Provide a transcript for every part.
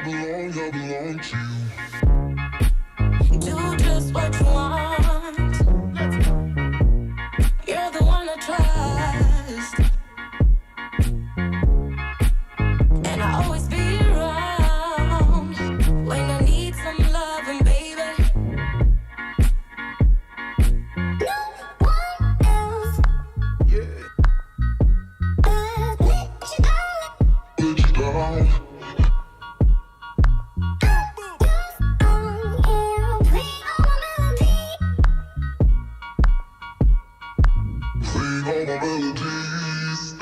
I belong to you. Do just what you want. You're the one I trust, and I always be around when I need some loving, baby. No one else. Yeah. Let you down. Let you down. Playing all my melodies.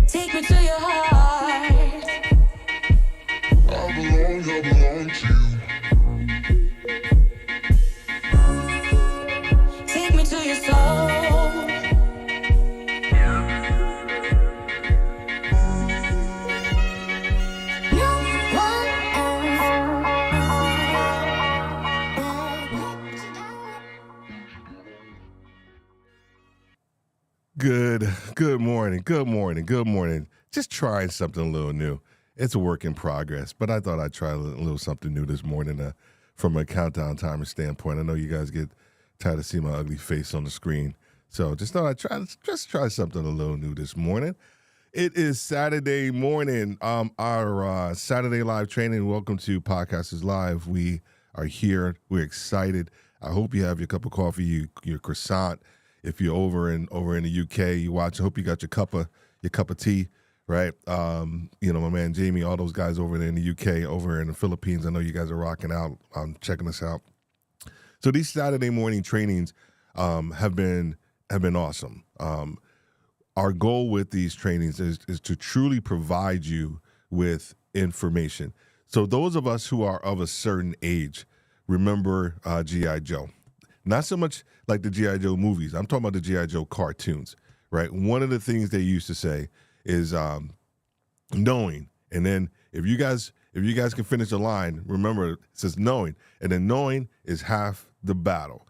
Take me to your heart. I belong to you. Take me to your soul. No one Good morning. Just trying something a little new. It's a work in progress, but I thought I'd try a little something new this morning from a countdown timer standpoint. I know you guys get tired of seeing my ugly face on the screen, so just thought I'd try something a little new this morning. It is Saturday morning, our Saturday live training. Welcome to Podcasters Live. We are here. We're excited. I hope you have your cup of coffee, your croissant. If you're over in the UK, you watch. I hope you got your cup of tea, right? My man Jamie, all those guys over there in the UK, over in the Philippines. I know you guys are rocking out, checking us out. So these Saturday morning trainings have been awesome. Our goal with these trainings is to truly provide you with information. So those of us who are of a certain age remember G.I. Joe. Not so much like the G.I. Joe movies. I'm talking about the G.I. Joe cartoons, right? One of the things they used to say is knowing. And then if you guys can finish the line, remember it says knowing. And then knowing is half the battle.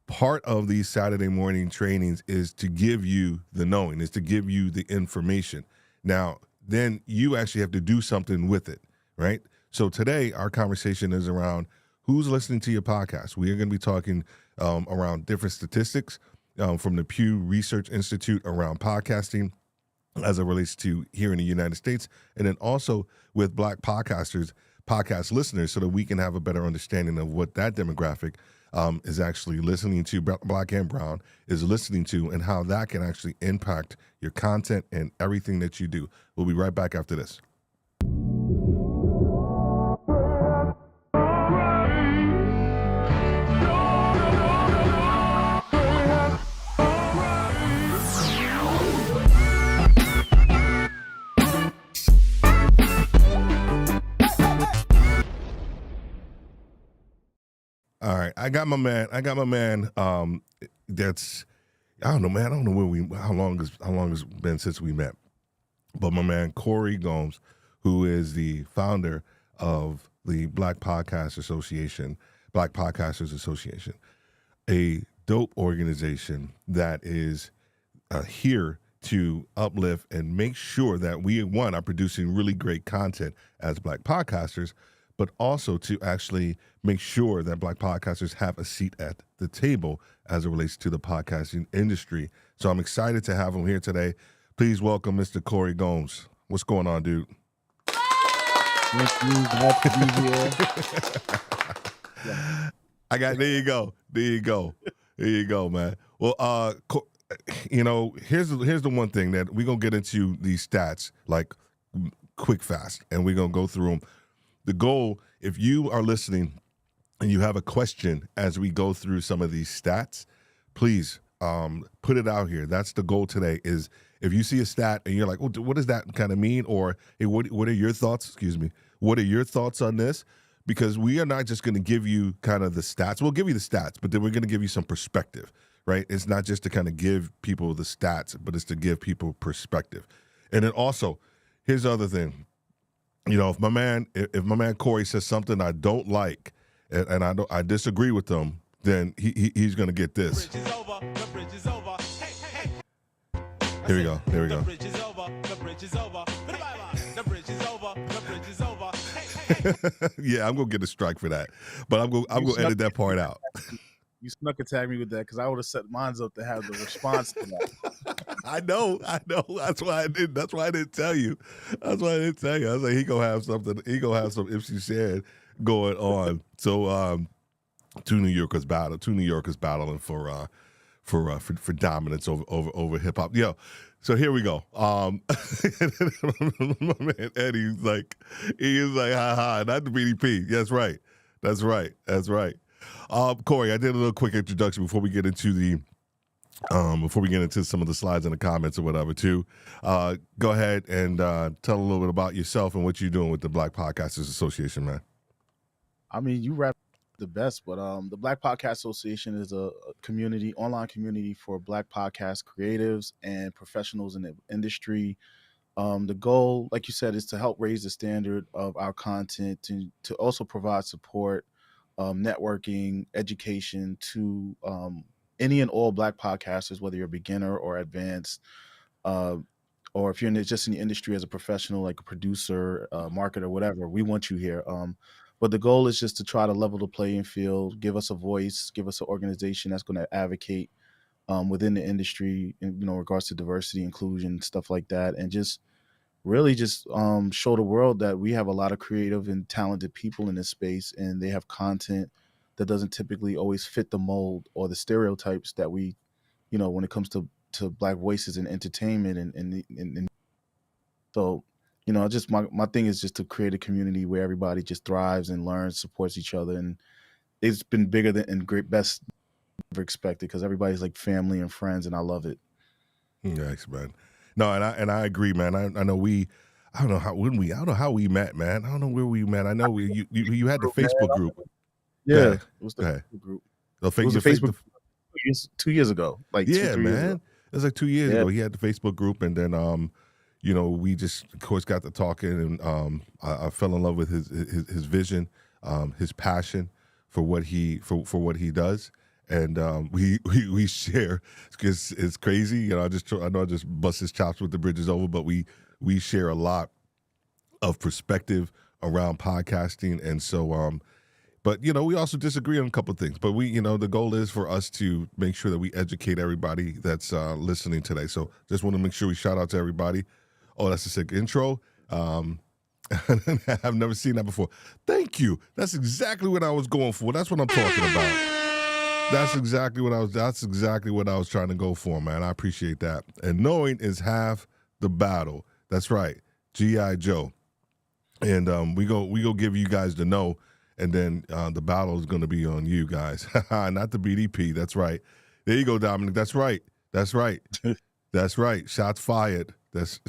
Part of these Saturday morning trainings is to give you the knowing, is to give you the information. Now, then you actually have to do something with it, right? So today, our conversation is around who's listening to your podcast. We are going to be talking around different statistics from the Pew Research Institute around podcasting as it relates to here in the United States, and then also with Black podcast listeners, so that we can have a better understanding of what that demographic is actually listening to, Black and Brown is listening to, and how that can actually impact your content and everything that you do. We'll be right back after this. All right, I got my man. That's I don't know, man. I don't know how long it's been since we met, but my man Corey Gumbs, who is the founder of the Black Podcasters Association, a dope organization that is here to uplift and make sure that we, one, are producing really great content as Black podcasters, but also to actually make sure that Black podcasters have a seat at the table as it relates to the podcasting industry. So I'm excited to have him here today. Please welcome Mr. Corey Gumbs. What's going on, dude? Thank you. Glad to be here. There you go, man. Well, here's the one thing that we're gonna get into these stats like quick fast, and we're gonna go through them. The goal, if you are listening and you have a question as we go through some of these stats, please put it out here. That's the goal today. Is if you see a stat and you're like, oh, what does that kind of mean? Or hey, what are your thoughts? Excuse me. What are your thoughts on this? Because we are not just going to give you kind of the stats. We'll give you the stats, but then we're going to give you some perspective, right? It's not just to kind of give people the stats, but it's to give people perspective. And then also, here's the other thing. If my man Corey says something I don't like, and I disagree with him, then he's going to get this. The bridge is over. Hey, hey, hey. Here we go. There we go. The bridge is over. The bridge is over. The bridge is over. The bridge is over. Hey, hey. Yeah, I'm gonna get a strike for that, but I'm gonna edit that part out. You snuck attack me with that because I would have set mines up to have the response to that. I know. That's why I didn't. That's why I didn't tell you. That's why I didn't tell you. I was like, he gonna have something. He gonna have some if she said going on. So, two New Yorkers battling for dominance over hip hop. Yo, so here we go. My man Eddie's like, he is like, ha, not the BDP. That's right. Corey, I did a little quick introduction before we get into some of the slides in the comments or whatever too. Go ahead and tell a little bit about yourself and what you're doing with the Black Podcasters Association, man. I mean, you rap the best, but the Black Podcast Association is a online community for Black podcast creatives and professionals in the industry. The goal, like you said, is to help raise the standard of our content, to also provide support, networking, education to any and all Black podcasters, whether you're a beginner or advanced, or if you're just in the industry as a professional, like a producer, marketer, whatever. We want you here. But the goal is just to try to level the playing field, give us a voice, give us an organization that's going to advocate within the industry, in regards to diversity, inclusion, stuff like that, and just really just show the world that we have a lot of creative and talented people in this space, and they have content that doesn't typically always fit the mold or the stereotypes that we, when it comes to Black voices in entertainment and so. Just my thing is just to create a community where everybody just thrives and learns, supports each other, and it's been bigger than and great best ever expected because everybody's like family and friends, and I love it. Thanks, man. No, and I agree, man. I know I don't know how we met, man. I don't know where we met. I know you had the Facebook group. Yeah, it was the Facebook group. The It was a Facebook group 2 years ago. Like yeah, 2-3 years man. ago. It was like 2 years ago. He had the Facebook group, and then we just, of course, got to talking, and I fell in love with his vision, his passion for what he does, and we share. It's crazy, I know I just bust his chops with the bridges over, but we share a lot of perspective around podcasting, and so but we also disagree on a couple of things. But we, the goal is for us to make sure that we educate everybody that's listening today. So just want to make sure we shout out to everybody. Oh, that's a sick intro. I've never seen that before. Thank you. That's exactly what I was going for. That's what I'm talking about. That's exactly what I was trying to go for, man. I appreciate that. And knowing is half the battle. That's right. G.I. Joe. And we go give you guys the know, and then the battle is going to be on you guys. Not the BDP. That's right. There you go, Dominic. That's right. That's right. Shots fired. That's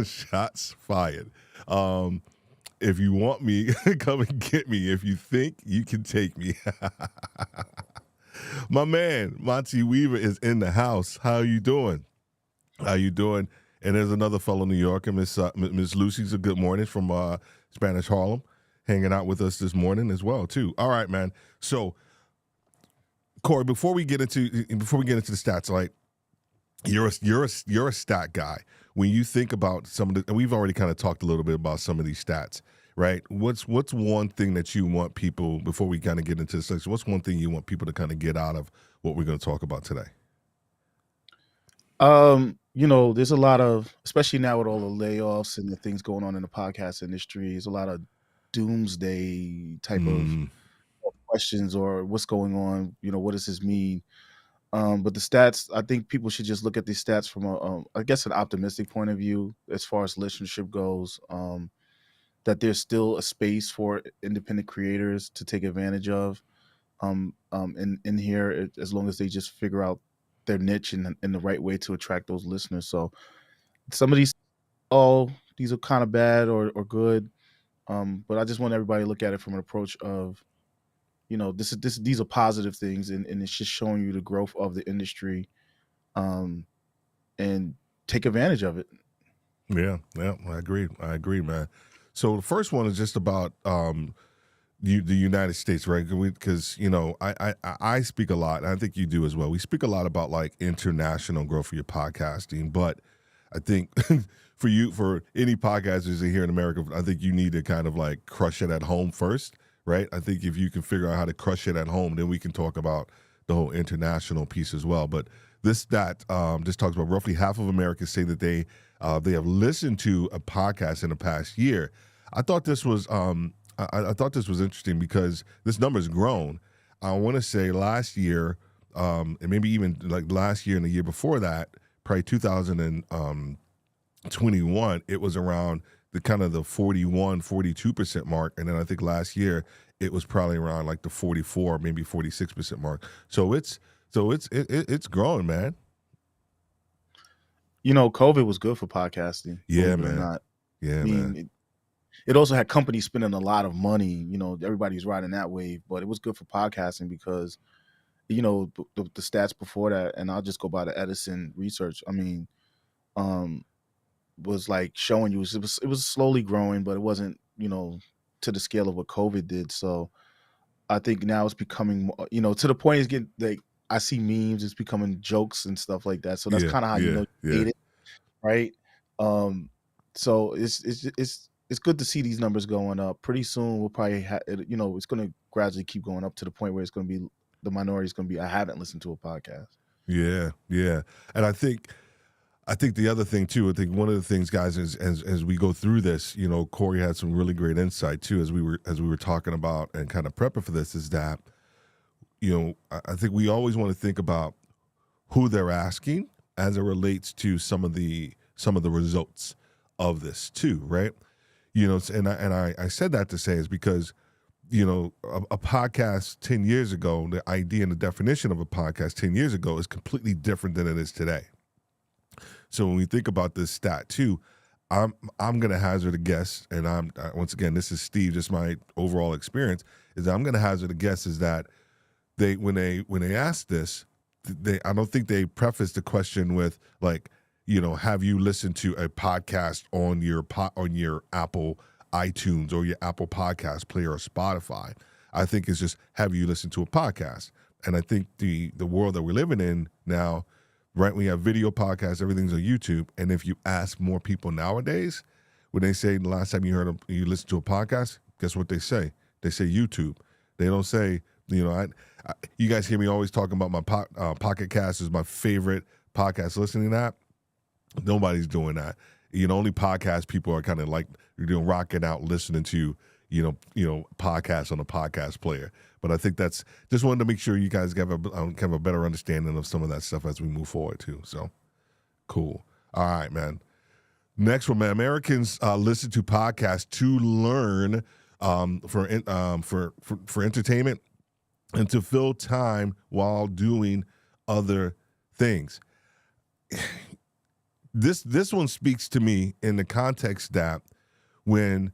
shots fired. If you want me, come and get me. If you think you can take me. My man, Monty Weaver, is in the house. How you doing? And there's another fellow New Yorker, Miss Lucy's a good morning from Spanish Harlem, hanging out with us this morning as well, too. All right, man. So, Corey, before we get into the stats, like, you're a stat guy. When you think about some of the, and we've already kind of talked a little bit about some of these stats, right? What's one thing that you want people, before we kind of get into the section, what's one thing you want people to kind of get out of what we're going to talk about today? There's a lot of, especially now with all the layoffs and the things going on in the podcast industry, there's a lot of doomsday type of questions, or what's going on, what does this mean? But the stats, I think people should just look at these stats from I guess, an optimistic point of view as far as listenership goes. That there's still a space for independent creators to take advantage of. In here, as long as they just figure out their niche and the right way to attract those listeners. So some of these, these are kind of bad or good. But I just want everybody to look at it from an approach of, these are positive things, and it's just showing you the growth of the industry, and take advantage of it. Yeah, I agree, man. So the first one is just about the United States, right? Because I speak a lot, and I think you do as well. We speak a lot about like international growth for your podcasting, but I think for any podcasters here in America, I think you need to kind of like crush it at home first, right? I think if you can figure out how to crush it at home, then we can talk about the whole international piece as well. But this talks about roughly half of Americans say that they have listened to a podcast in the past year. I thought this was I thought this was interesting because this number's grown. I want to say last year, and maybe even like last year and the year before that, probably 2021, it was around the kind of the 42% mark. And then I think last year it was probably around like the 44, maybe 46% mark. So it's growing, man. COVID was good for podcasting. Yeah, believe it or man. not. Yeah, I mean, man. it also had companies spending a lot of money. Everybody's riding that wave, but it was good for podcasting because, the stats before that, and I'll just go by the Edison research. I mean, was like showing you it was slowly growing, but it wasn't, to the scale of what COVID did. So I think now it's becoming, to the point it's getting like, I see memes, it's becoming jokes and stuff like that. So that's kind of how you hate it, right? So it's good to see these numbers going up. Pretty soon we'll probably it's going to gradually keep going up to the point where it's going to be, the minority is going to be, I haven't listened to a podcast. Yeah. And I think the other thing too, I think one of the things, guys, is as we go through this, Corey had some really great insight too, as we were talking about and kind of prepping for this, is that, I think we always want to think about who they're asking as it relates to some of the results of this too, right? And I said that to say is because, a podcast 10 years ago, the idea and the definition of a podcast 10 years ago is completely different than it is today. So when we think about this stat too, I'm going to hazard a guess, and once again, this is Steve, just my overall experience, is that I'm going to hazard a guess is that when they ask this, I don't think they preface the question with like, have you listened to a podcast on your Apple iTunes or your Apple Podcast player or Spotify. I think it's just, have you listened to a podcast? And I think the world that we're living in now, right, we have video podcasts, everything's on YouTube. And if you ask more people nowadays, when they say the last time you listened to a podcast, guess what they say? They say YouTube. They don't say, you guys hear me always talking about my Pocket Cast is my favorite podcast listening app. Nobody's doing that. Only podcast people are kind of like, rocking out listening to, podcasts on a podcast player. But I think that's, just wanted to make sure you guys have a better understanding of some of that stuff as we move forward too. So cool. All right, man. Next one, man. Americans listen to podcasts to learn, for entertainment and to fill time while doing other things. This one speaks to me in the context that when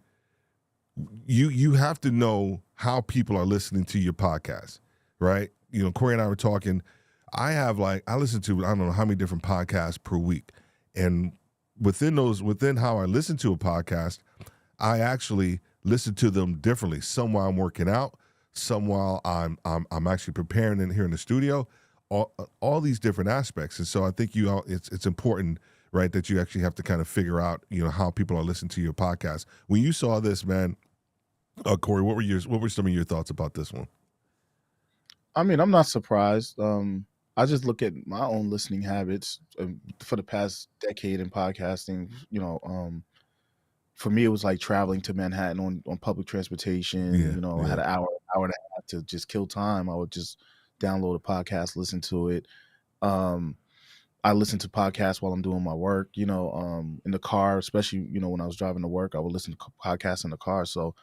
you have to know how people are listening to your podcast, right? Corey and I were talking. I listen to, I don't know how many different podcasts per week. And within how I listen to a podcast, I actually listen to them differently. Some while I'm working out, some while I'm actually preparing in here in the studio, all these different aspects. And so I think it's important, right, that you actually have to kind of figure out, how people are listening to your podcast. When you saw this, man, Corey, what were some of your thoughts about this one? I mean, I'm not surprised. I just look at my own listening habits for the past decade in podcasting. For me, it was like traveling to Manhattan on public transportation. Yeah, I had an hour and a half to just kill time. I would just download a podcast, listen to it. Um, I listen to podcasts while I'm doing my work, in the car, especially, when I was driving to work, I would listen to podcasts in the car. So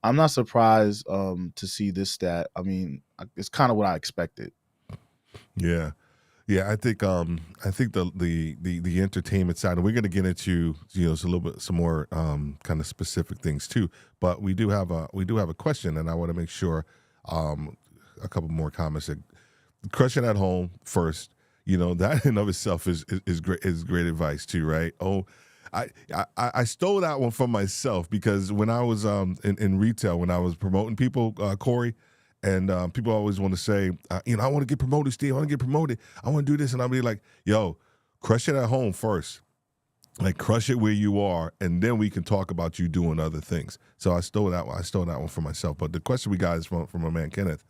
I'm not surprised to see this stat. I mean, it's kind of what I expected. Yeah. Yeah, I think the entertainment side, and we're going to get into some more kind of specific things too. But we do have a question, and I want to make sure a couple more comments. Question at home first. That in of itself is great advice too, right? Oh, I stole that one from myself because when I was in retail, when I was promoting people, Corey. And people always want to say, I want to get promoted, Steve. I want to get promoted. I want to do this. And I'll be like, yo, crush it at home first. Like, crush it where you are, and then we can talk about you doing other things. So I stole that one. I stole that one for myself. But the question we got is from my man, Kenneth.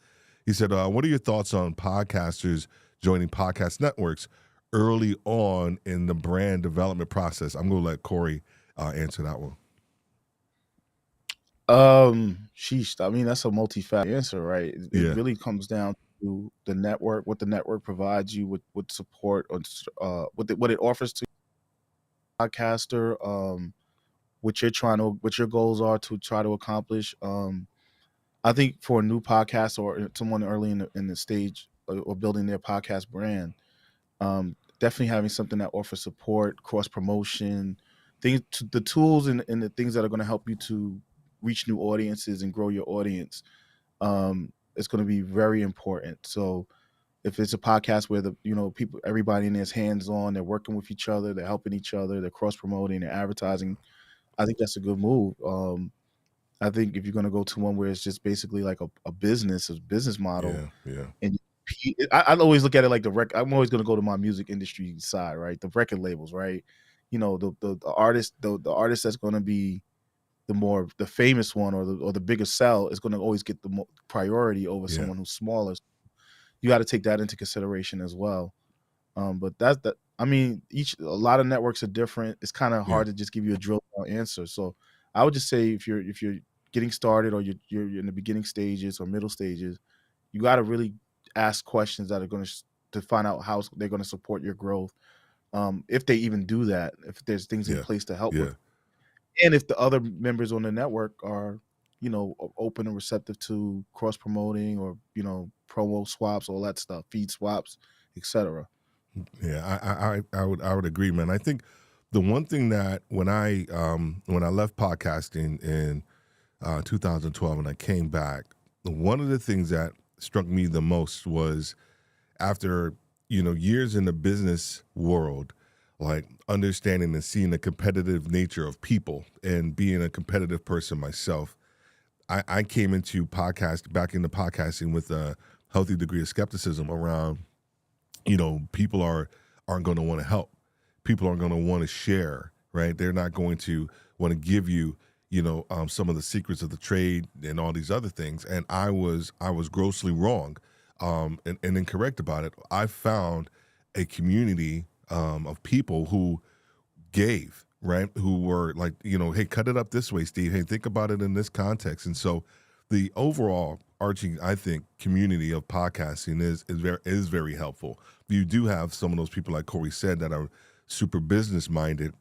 He said, what are your thoughts on podcasters joining podcast networks early on in the brand development process? I'm going to let Corey answer that one. Sheesh. I mean, that's a multi-faceted answer, right? It Yeah. really comes down to the network, what the network provides you with support, or what it offers to the podcaster, what your goals are to try to accomplish. I think for a new podcast or someone early in the stage or building their podcast brand, definitely having something that offers support, cross promotion, the tools and the things that are going to help you to reach new audiences and grow your audience, is going to be very important. So if it's a podcast where everybody in there is hands on, they're working with each other, they're helping each other, they're cross promoting, they're advertising, I think that's a good move. I think if you're going to go to one where it's just basically like a business model, Yeah. and I always look at it like I'm always going to go to my music industry side, right? The record labels, right? The artist, the artist that's going to be the famous one or the biggest sell is going to always get the priority over someone who's smaller. You got to take that into consideration as well. But I mean, a lot of networks are different. It's kind of hard to just give you a drill down answer. So I would just say if you're getting started or you're in the beginning stages or middle stages, you got to really ask questions that are going to find out how they're going to support your growth. If they even do that, if there's things in place to help with, and if the other members on the network are, open and receptive to cross promoting or, promo swaps, all that stuff, feed swaps, etc. Yeah, I would agree, man. I think the one thing that when I left podcasting in 2012 and I came back, one of the things that struck me the most was after years in the business world, like understanding and seeing the competitive nature of people and being a competitive person myself, I came into podcasting with a healthy degree of skepticism around, people aren't going to want to help. People aren't going to want to share, right? They're not going to want to give you, some of the secrets of the trade and all these other things. And I was grossly wrong and incorrect about it. I found a community of people who gave, right? Who were like, hey, cut it up this way, Steve. Hey, think about it in this context. And so the overall arching, I think, community of podcasting is very helpful. You do have some of those people, like Corey said, that are super business minded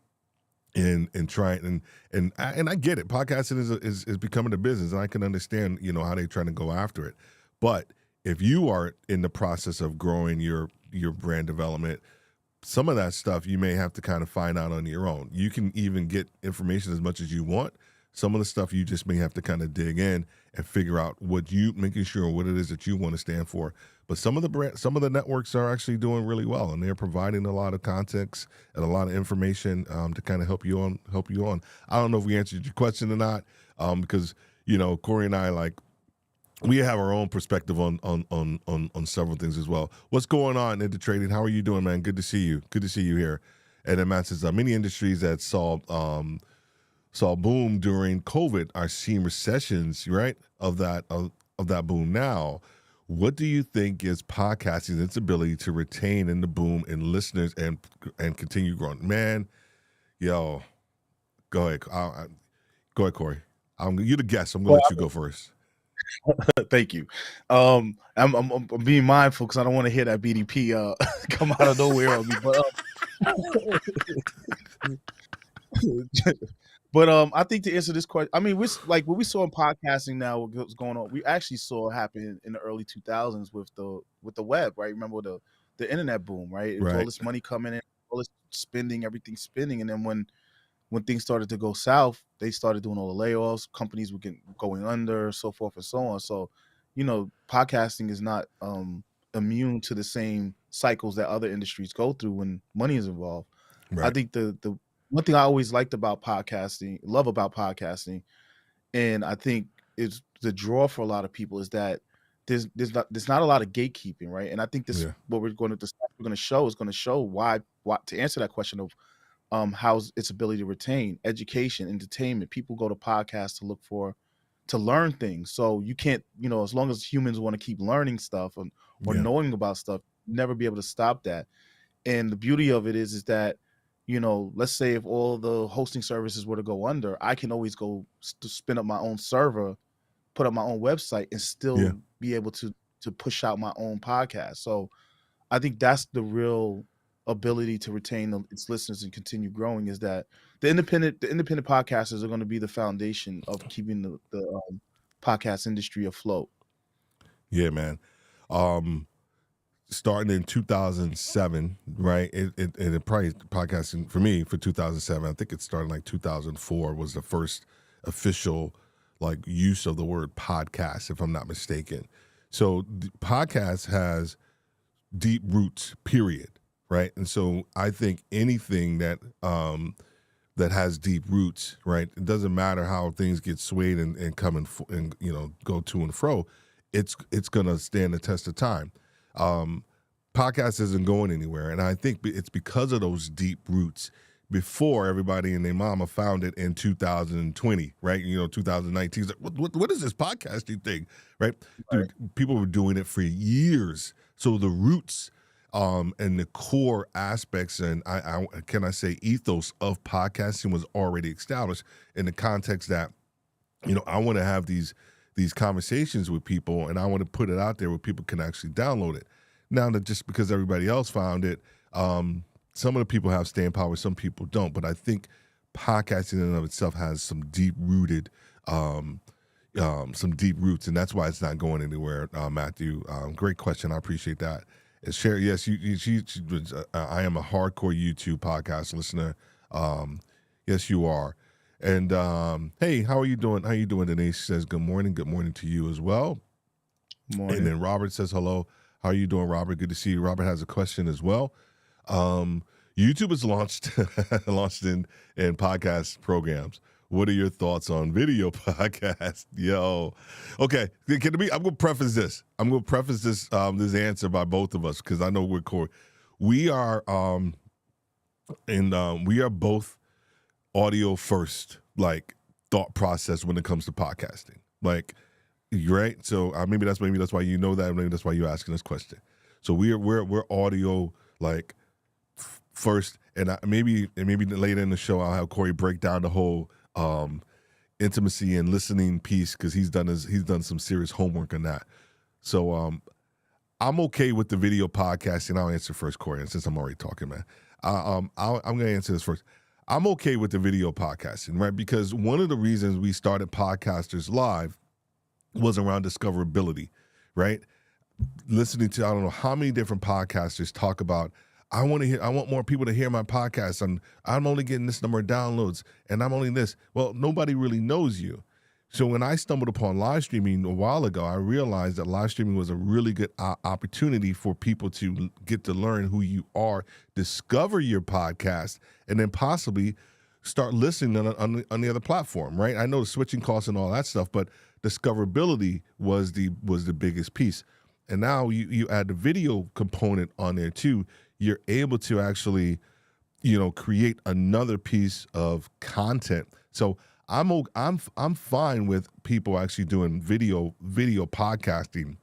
and trying and I get it. Podcasting is becoming a business, and I can understand how they're trying to go after it. But if you are in the process of growing your brand development, some of that stuff you may have to kind of find out on your own. You can even get information as much as you want. Some of the stuff you just may have to kind of dig in and figure out making sure what it is that you want to stand for. But some of the networks are actually doing really well, and they're providing a lot of context and a lot of information to kind of help you on. I don't know if we answered your question or not, because Corey and I we have our own perspective on several things as well. What's going on into trading? How are you doing, man? Good to see you. Good to see you here. And then Matt says many industries that saw boom during COVID are seeing recessions, right? Of that boom now. What do you think is podcasting's its ability to retain in the boom in listeners and continue growing? Man, go ahead. Go ahead, Corey. You're the guest. I'm gonna let you go first. Thank you. I'm being mindful because I don't want to hear that BDP come out of nowhere on me. But I think to answer this question, I mean, like what we saw in podcasting now, what's going on, we actually saw happen in the early 2000s with the web, right? Remember the internet boom, right? It was all Right. this money coming in, all this spending, everything spending, and then when things started to go south, they started doing all the layoffs. Companies were going under, so forth and so on. So, podcasting is not immune to the same cycles that other industries go through when money is involved. I Right. think the one thing I always liked about love about podcasting, and I think is the draw for a lot of people is that there's not a lot of gatekeeping, right? And I think this Yeah. what we're going to show is going to show why to answer that question of how's its ability to retain education, entertainment. People go to podcasts to learn things. So you can't, as long as humans want to keep learning stuff or Yeah. knowing about stuff, never be able to stop that. And the beauty of it is that, let's say if all the hosting services were to go under, I can always go to spin up my own server, put up my own website, and still Yeah. be able to push out my own podcast. So I think that's the real ability to retain its listeners and continue growing, is that the independent podcasters are going to be the foundation of keeping the podcast industry afloat. Yeah, man. Starting in 2007, right? It probably podcasting for me for 2007. I think it started like 2004 was the first official like use of the word podcast, if I'm not mistaken. So podcast has deep roots, period, right? And so I think anything that that has deep roots, right? It doesn't matter how things get swayed and come and go to and fro. It's gonna stand the test of time. Podcast isn't going anywhere, and I think it's because of those deep roots. Before everybody and their mama found it in 2020, right? 2019. Like, what is this podcasting thing, right? Right. People were doing it for years. So the roots and the core aspects and I say ethos of podcasting was already established in the context that I want to have these conversations with people, and I want to put it out there where people can actually download it. Now that just because everybody else found it, some of the people have staying power, some people don't. But I think podcasting in and of itself has some deep rooted, some deep roots, and that's why it's not going anywhere. Matthew, great question. I appreciate that. And Sherry, yes, I am a hardcore YouTube podcast listener. Yes, you are. And hey, how are you doing? How are you doing today? She says, good morning. Good morning to you as well. Morning. And then Robert says, hello. How are you doing, Robert? Good to see you. Robert has a question as well. YouTube is launched in podcast programs. What are your thoughts on video podcasts? Yo. Okay. I'm going to preface this. This answer by both of us because I know we're core. We are we are both audio first, like thought process when it comes to podcasting. Like, right? So maybe that's why you know that. Maybe that's why you're asking this question. So we're audio like first, and maybe later in the show I'll have Corey break down the whole intimacy and listening piece because he's done some serious homework on that. So I'm okay with the video podcasting. I'll answer first, Corey, and since I'm already talking, man. I'm going to answer this first. I'm okay with the video podcasting, right? Because one of the reasons we started Podcasters Live was around discoverability, right? Listening to I don't know how many different podcasters talk about I want more people to hear my podcast, and I'm only getting this number of downloads, and I'm only this. Well, nobody really knows you. So when I stumbled upon live streaming a while ago, I realized that live streaming was a really good opportunity for people to get to learn who you are, discover your podcast, and then possibly start listening on the other platform, right? I know the switching costs and all that stuff, but discoverability was the biggest piece. And now you add the video component on there too. You're able to actually, create another piece of content. So I'm fine with people actually doing video podcasting.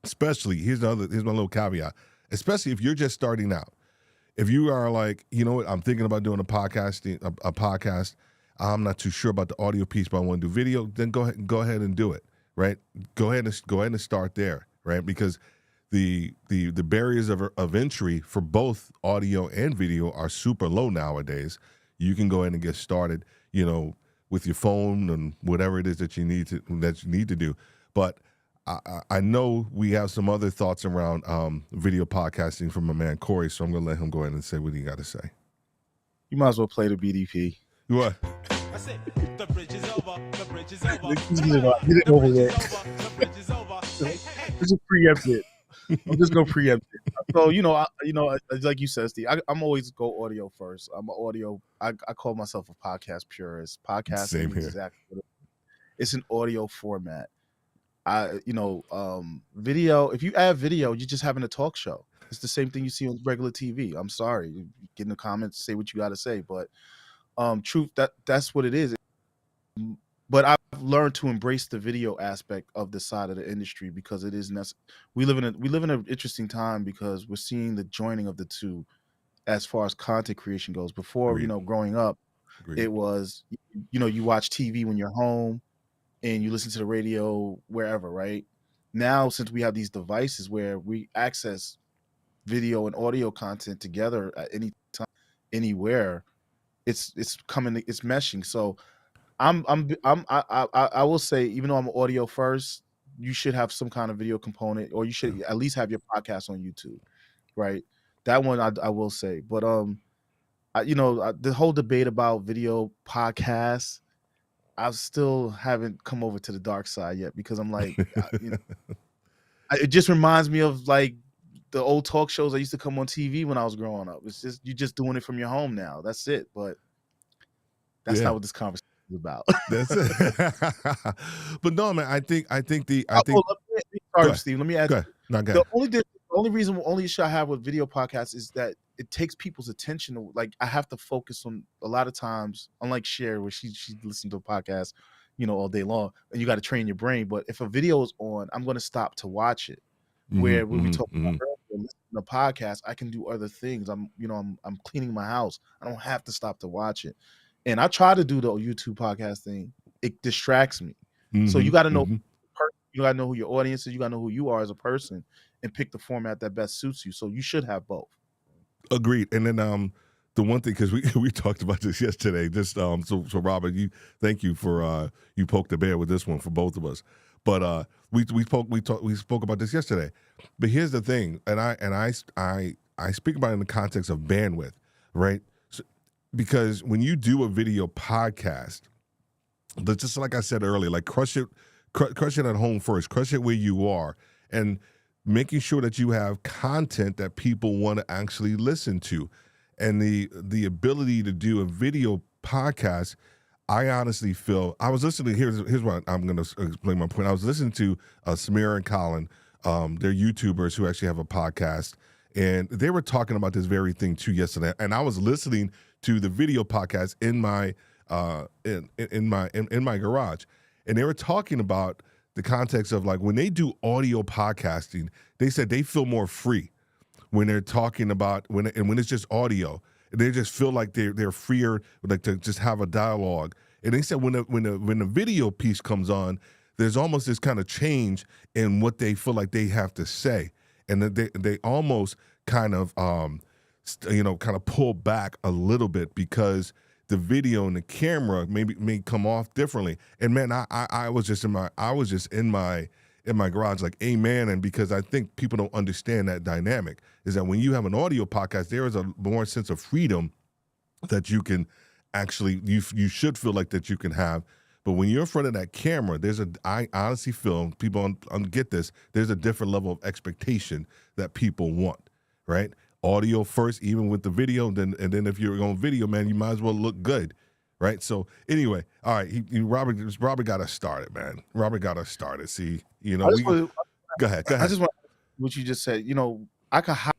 Especially here's my little caveat. Especially if you're just starting out. If you are like, what, I'm thinking about doing a podcast. I'm not too sure about the audio piece, but I want to do video. Then go ahead and do it. right? Go ahead and start there, right? Because the barriers of entry for both audio and video are super low nowadays. You can go ahead and get started, with your phone and whatever it is that you need to do. But I know we have some other thoughts around video podcasting from my man Corey, so I'm gonna let him go ahead and say what he got to say. You might as well play the BDP. What? I said, the bridge is over, the bridge is over. Get it The over bridge with. is over, the bridge is over. Hey, hey, hey. This is preempted. I'm just gonna preempt it. So like you said, Steve, I'm always go audio first. I'm an audio. I call myself a podcast purist. Podcasting Same here. is exactly what it is. It's an audio format. Video. If you add video, you're just having a talk show. It's the same thing you see on regular TV. I'm sorry, you get in the comments, say what you got to say, but truth, that's what it is. But I've learned to embrace the video aspect of this side of the industry because it is necessary. We live in an interesting time because we're seeing the joining of the two as far as content creation goes. Before, Agreed. Growing up, Agreed. it was, you watch TV when you're home and you listen to the radio wherever, right? Now, since we have these devices where we access video and audio content together at any time, anywhere, it's meshing. So I will say, even though I'm audio first, you should have some kind of video component, or you should at least have your podcast on YouTube, right? That one I will say, but the whole debate about video podcasts, I still haven't come over to the dark side yet because I'm like, it just reminds me of like the old talk shows that used to come on TV when I was growing up. It's just you're just doing it from your home now. That's it. But that's not what this conversation is about. That's it. But no, man, I think Sorry, Steve. Let me add. Go ahead. No, go The ahead. only issue I have with video podcasts is that it takes people's attention. Like I have to focus on a lot of times, unlike Cher, where she listens to a podcast, all day long, and you got to train your brain. But if a video is on, I'm going to stop to watch it. Where when we talk about earlier, listening to a podcast, I can do other things. I'm cleaning my house. I don't have to stop to watch it. And I try to do the YouTube podcast thing. It distracts me. So you got to know, you got to know who your audience is. You got to know who you are as a person, and pick the format that best suits you. So you should have both. Agreed. And then the one thing, because we talked about this yesterday. Just so Robert, thank you for you poked the bear with this one for both of us. But we spoke about this yesterday. But here's the thing, and I speak about it in the context of bandwidth, right? So, because when you do a video podcast, just like I said earlier, like crush it at home first, crush it where you are, and making sure that you have content that people want to actually listen to, and the ability to do a video podcast. I honestly feel I was listening. Here's what I'm going to explain my point. I was listening to Samira and Colin. They're YouTubers who actually have a podcast, and they were talking about this very thing too yesterday. And I was listening to the video podcast in my in my garage, and they were talking about the context of like when they do audio podcasting, they said they feel more free when they're talking about when it's just audio. They just feel like they're freer, like to just have a dialogue. And they said when the video piece comes on, there's almost this kind of change in what they feel like they have to say, and that they almost kind of kind of pull back a little bit because the video and the camera may come off differently. And man, I was just in my garage like amen. And because I think people don't understand that dynamic is that when you have an audio podcast, there is a more sense of freedom that you can actually you should feel like that you can have. But when you're in front of that camera, I honestly feel people get this. There's a different level of expectation that people want, right? Audio first, even with the video, and then if you're on video, man, you might as well look good, right? So anyway, all right, Robert got us started, man. Robert got us started. See, go ahead. I just want what you just said. I can hide.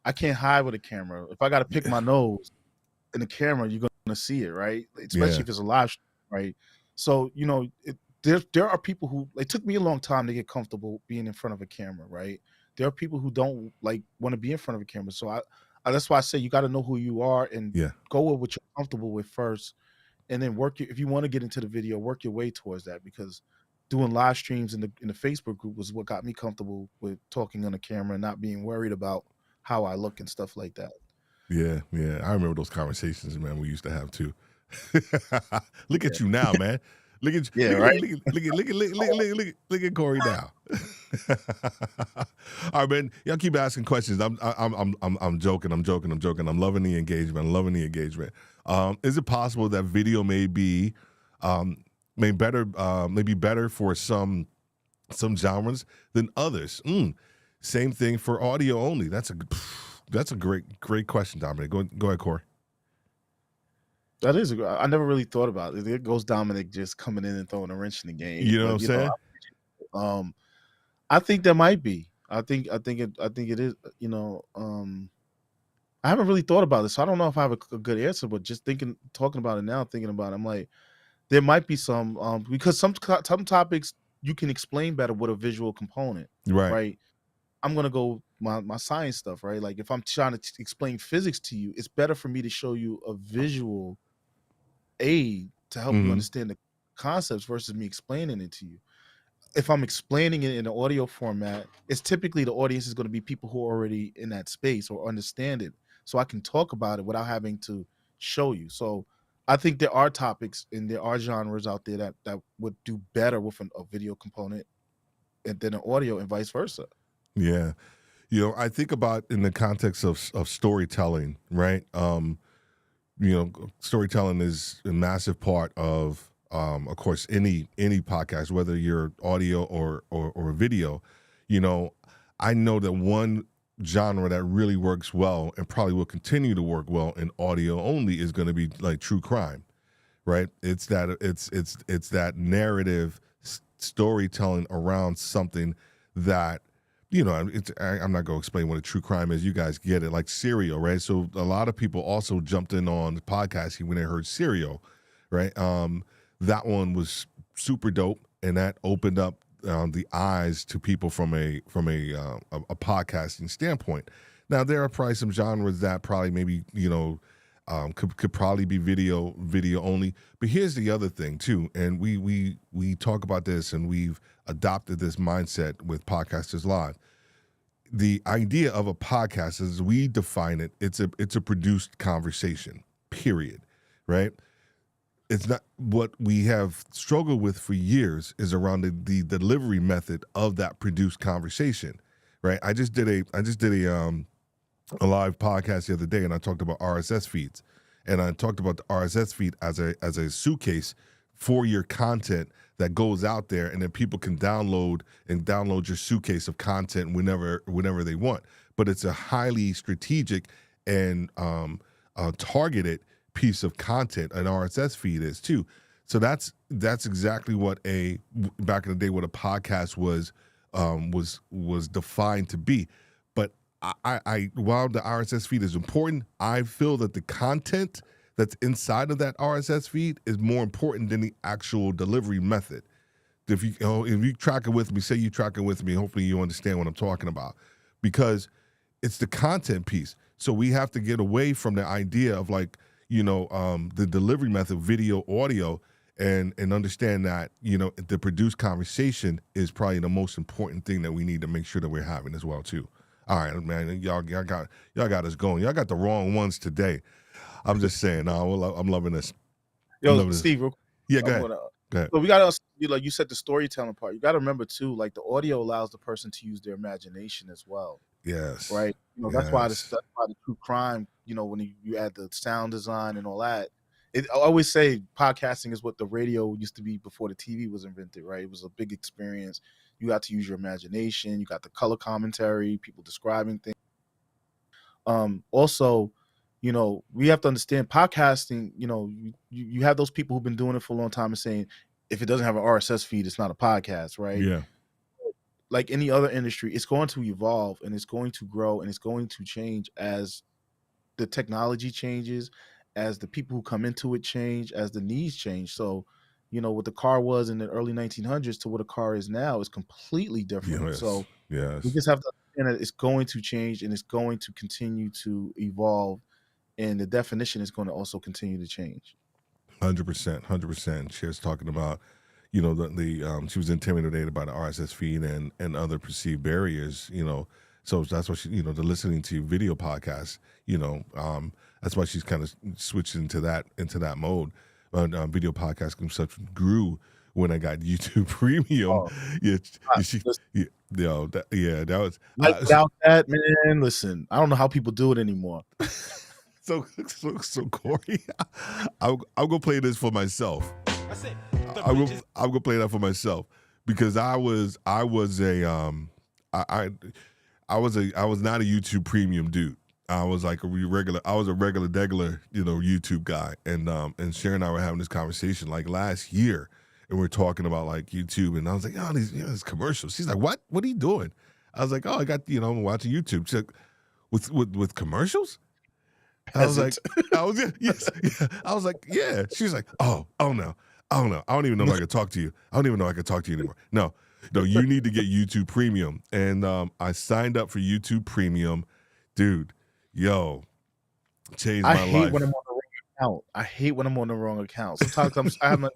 I can't hide with a camera. If I got to pick my nose in the camera, you're gonna see it, right? Especially if it's a live stream, right? So there are people who it took me a long time to get comfortable being in front of a camera, right? There are people who don't want to be in front of a camera. So that's why I say you got to know who you are and go with what you're comfortable with first, and then if you want to get into the video, work your way towards that because doing live streams in the Facebook group was what got me comfortable with talking on the camera and not being worried about how I look and stuff like that. Yeah, yeah. I remember those conversations, man, we used to have too. Look at you now, man. Look at Yeah, look at right. look at Corey now. All right, man. Y'all keep asking questions. I'm joking. I'm loving the engagement. Is it possible that video may be maybe better for some genres than others? Same thing for audio only. That's a great question, Dominic. Go ahead, Corey. That is. I never really thought about it. There goes Dominic just coming in and throwing a wrench in the game. You know what I'm saying? I think there might be. I think it is. I haven't really thought about this, so I don't know if I have a good answer. But just talking about it now, thinking about it, I'm like, there might be some because some topics you can explain better with a visual component, right? I'm gonna go my science stuff, right? Like if I'm trying to explain physics to you, it's better for me to show you a visual aid to help you understand the concepts versus me explaining it to you. If I'm explaining it in an audio format, it's typically the audience is going to be people who are already in that space or understand it, so I can talk about it without having to show you. So I think there are topics and there are genres out there that would do better with a video component than an audio, and vice versa. Yeah. I think about in the context of storytelling, right? Storytelling is a massive part of course, any podcast, whether you're audio or video. I know that one genre that really works well and probably will continue to work well in audio only is going to be like true crime, right? It's that narrative storytelling around something that I'm not going to explain what a true crime is. You guys get it, like Serial, right? So a lot of people also jumped in on the podcasting when they heard Serial, right? That one was super dope, and that opened up the eyes to people from a podcasting standpoint. Now there are probably some genres that probably maybe could probably be video only. But here's the other thing too, and we talk about this, and we've adopted this mindset with Podcasters Live. The idea of a podcast, as we define it, it's a produced conversation, period, right? It's not what we have struggled with for years is around the delivery method of that produced conversation, right? I just did a live podcast the other day, and I talked about RSS feeds, and I talked about the RSS feed as a suitcase for your content that goes out there, and then people can download your suitcase of content whenever they want. But it's a highly strategic and targeted piece of content an RSS feed is too. So that's exactly what back in the day what a podcast was defined to be. But I while the RSS feed is important, I feel that the content that's inside of that RSS feed is more important than the actual delivery method. If you track it with me, say you track it with me, hopefully you understand what I'm talking about, because it's the content piece. So we have to get away from the idea of the delivery method, video, audio, and understand that the produced conversation is probably the most important thing that we need to make sure that we're having as well too. All right, man, y'all got us going. Y'all got the wrong ones today. I'm just saying. I'm loving this. Steve. Yeah, go ahead. Go ahead. So we got to, you said the storytelling part. You got to remember too, like the audio allows the person to use their imagination as well. Yes. Right. That's why the true crime. When you add the sound design and all that. I always say podcasting is what the radio used to be before the TV was invented. Right. It was a big experience. You got to use your imagination. You got the color commentary, people describing things. Also, we have to understand podcasting. You have those people who've been doing it for a long time and saying, if it doesn't have an RSS feed, it's not a podcast, right? Yeah. Like any other industry, it's going to evolve and it's going to grow and it's going to change as the technology changes, as the people who come into it change, as the needs change. So, what the car was in the early 1900s to what a car is now is completely different. Yes. So yes. we just have to understand that it's going to change and it's going to continue to evolve, and the definition is going to also continue to change. 100%. Chair's talking about, she was intimidated by the RSS feed and other perceived barriers. So that's why the listening to video podcasts. That's why she's kind of switched into that mode. But video podcasting such grew when I got YouTube Premium. Oh, That was without that, man. Listen, I don't know how people do it anymore. so Corey, I'll go play this for myself. That's it. The I'll bridges go play that for myself because I was not a YouTube Premium dude. I was like a regular degular, YouTube guy. And Sharon and I were having this conversation like last year, and we're talking about like YouTube, and I was like, oh, these commercials. She's like, what? What are you doing? I was like, oh, I got I'm watching YouTube. She's like, with commercials? I was like, yes. I was like, yeah. She was like, oh no. I don't even know if I could talk to you. I don't even know if I could talk to you anymore. No, you need to get YouTube Premium. And I signed up for YouTube Premium. Dude, changed my life. I hate when I'm on the wrong account. I hate when I'm on the wrong account. Sometimes I have like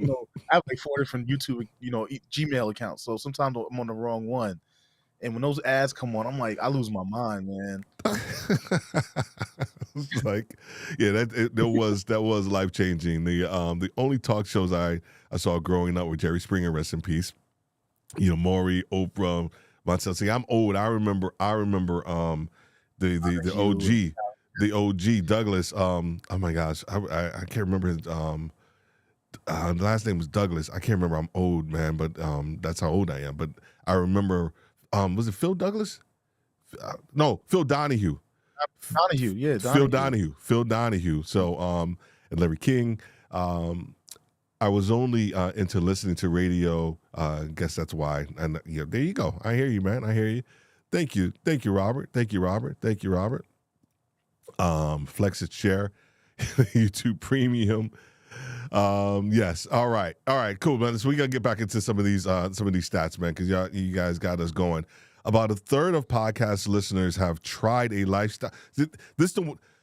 4 different YouTube, Gmail accounts. So sometimes I'm on the wrong one. And when those ads come on, I'm like, I lose my mind, man. Like, yeah, that was life changing. The only talk shows I saw growing up were Jerry Springer, rest in peace. Maury, Oprah, myself. See, I'm old. I remember the OG Douglas. Oh my gosh, I can't remember his the last name was Douglas. I can't remember. I'm old, man, but that's how old I am. But I remember. Was it Phil Douglas? No, Phil Donahue. Donahue, yeah. Phil Donahue. So, and Larry King. I was only into listening to radio. I guess that's why. And there you go. I hear you, man. I hear you. Thank you, Robert. Thank you, Robert. Flex its share, YouTube Premium. Yes. All right. Cool, man. So we gotta get back into some of these stats, man, because you guys got us going. About a third of podcast listeners have tried a lifestyle.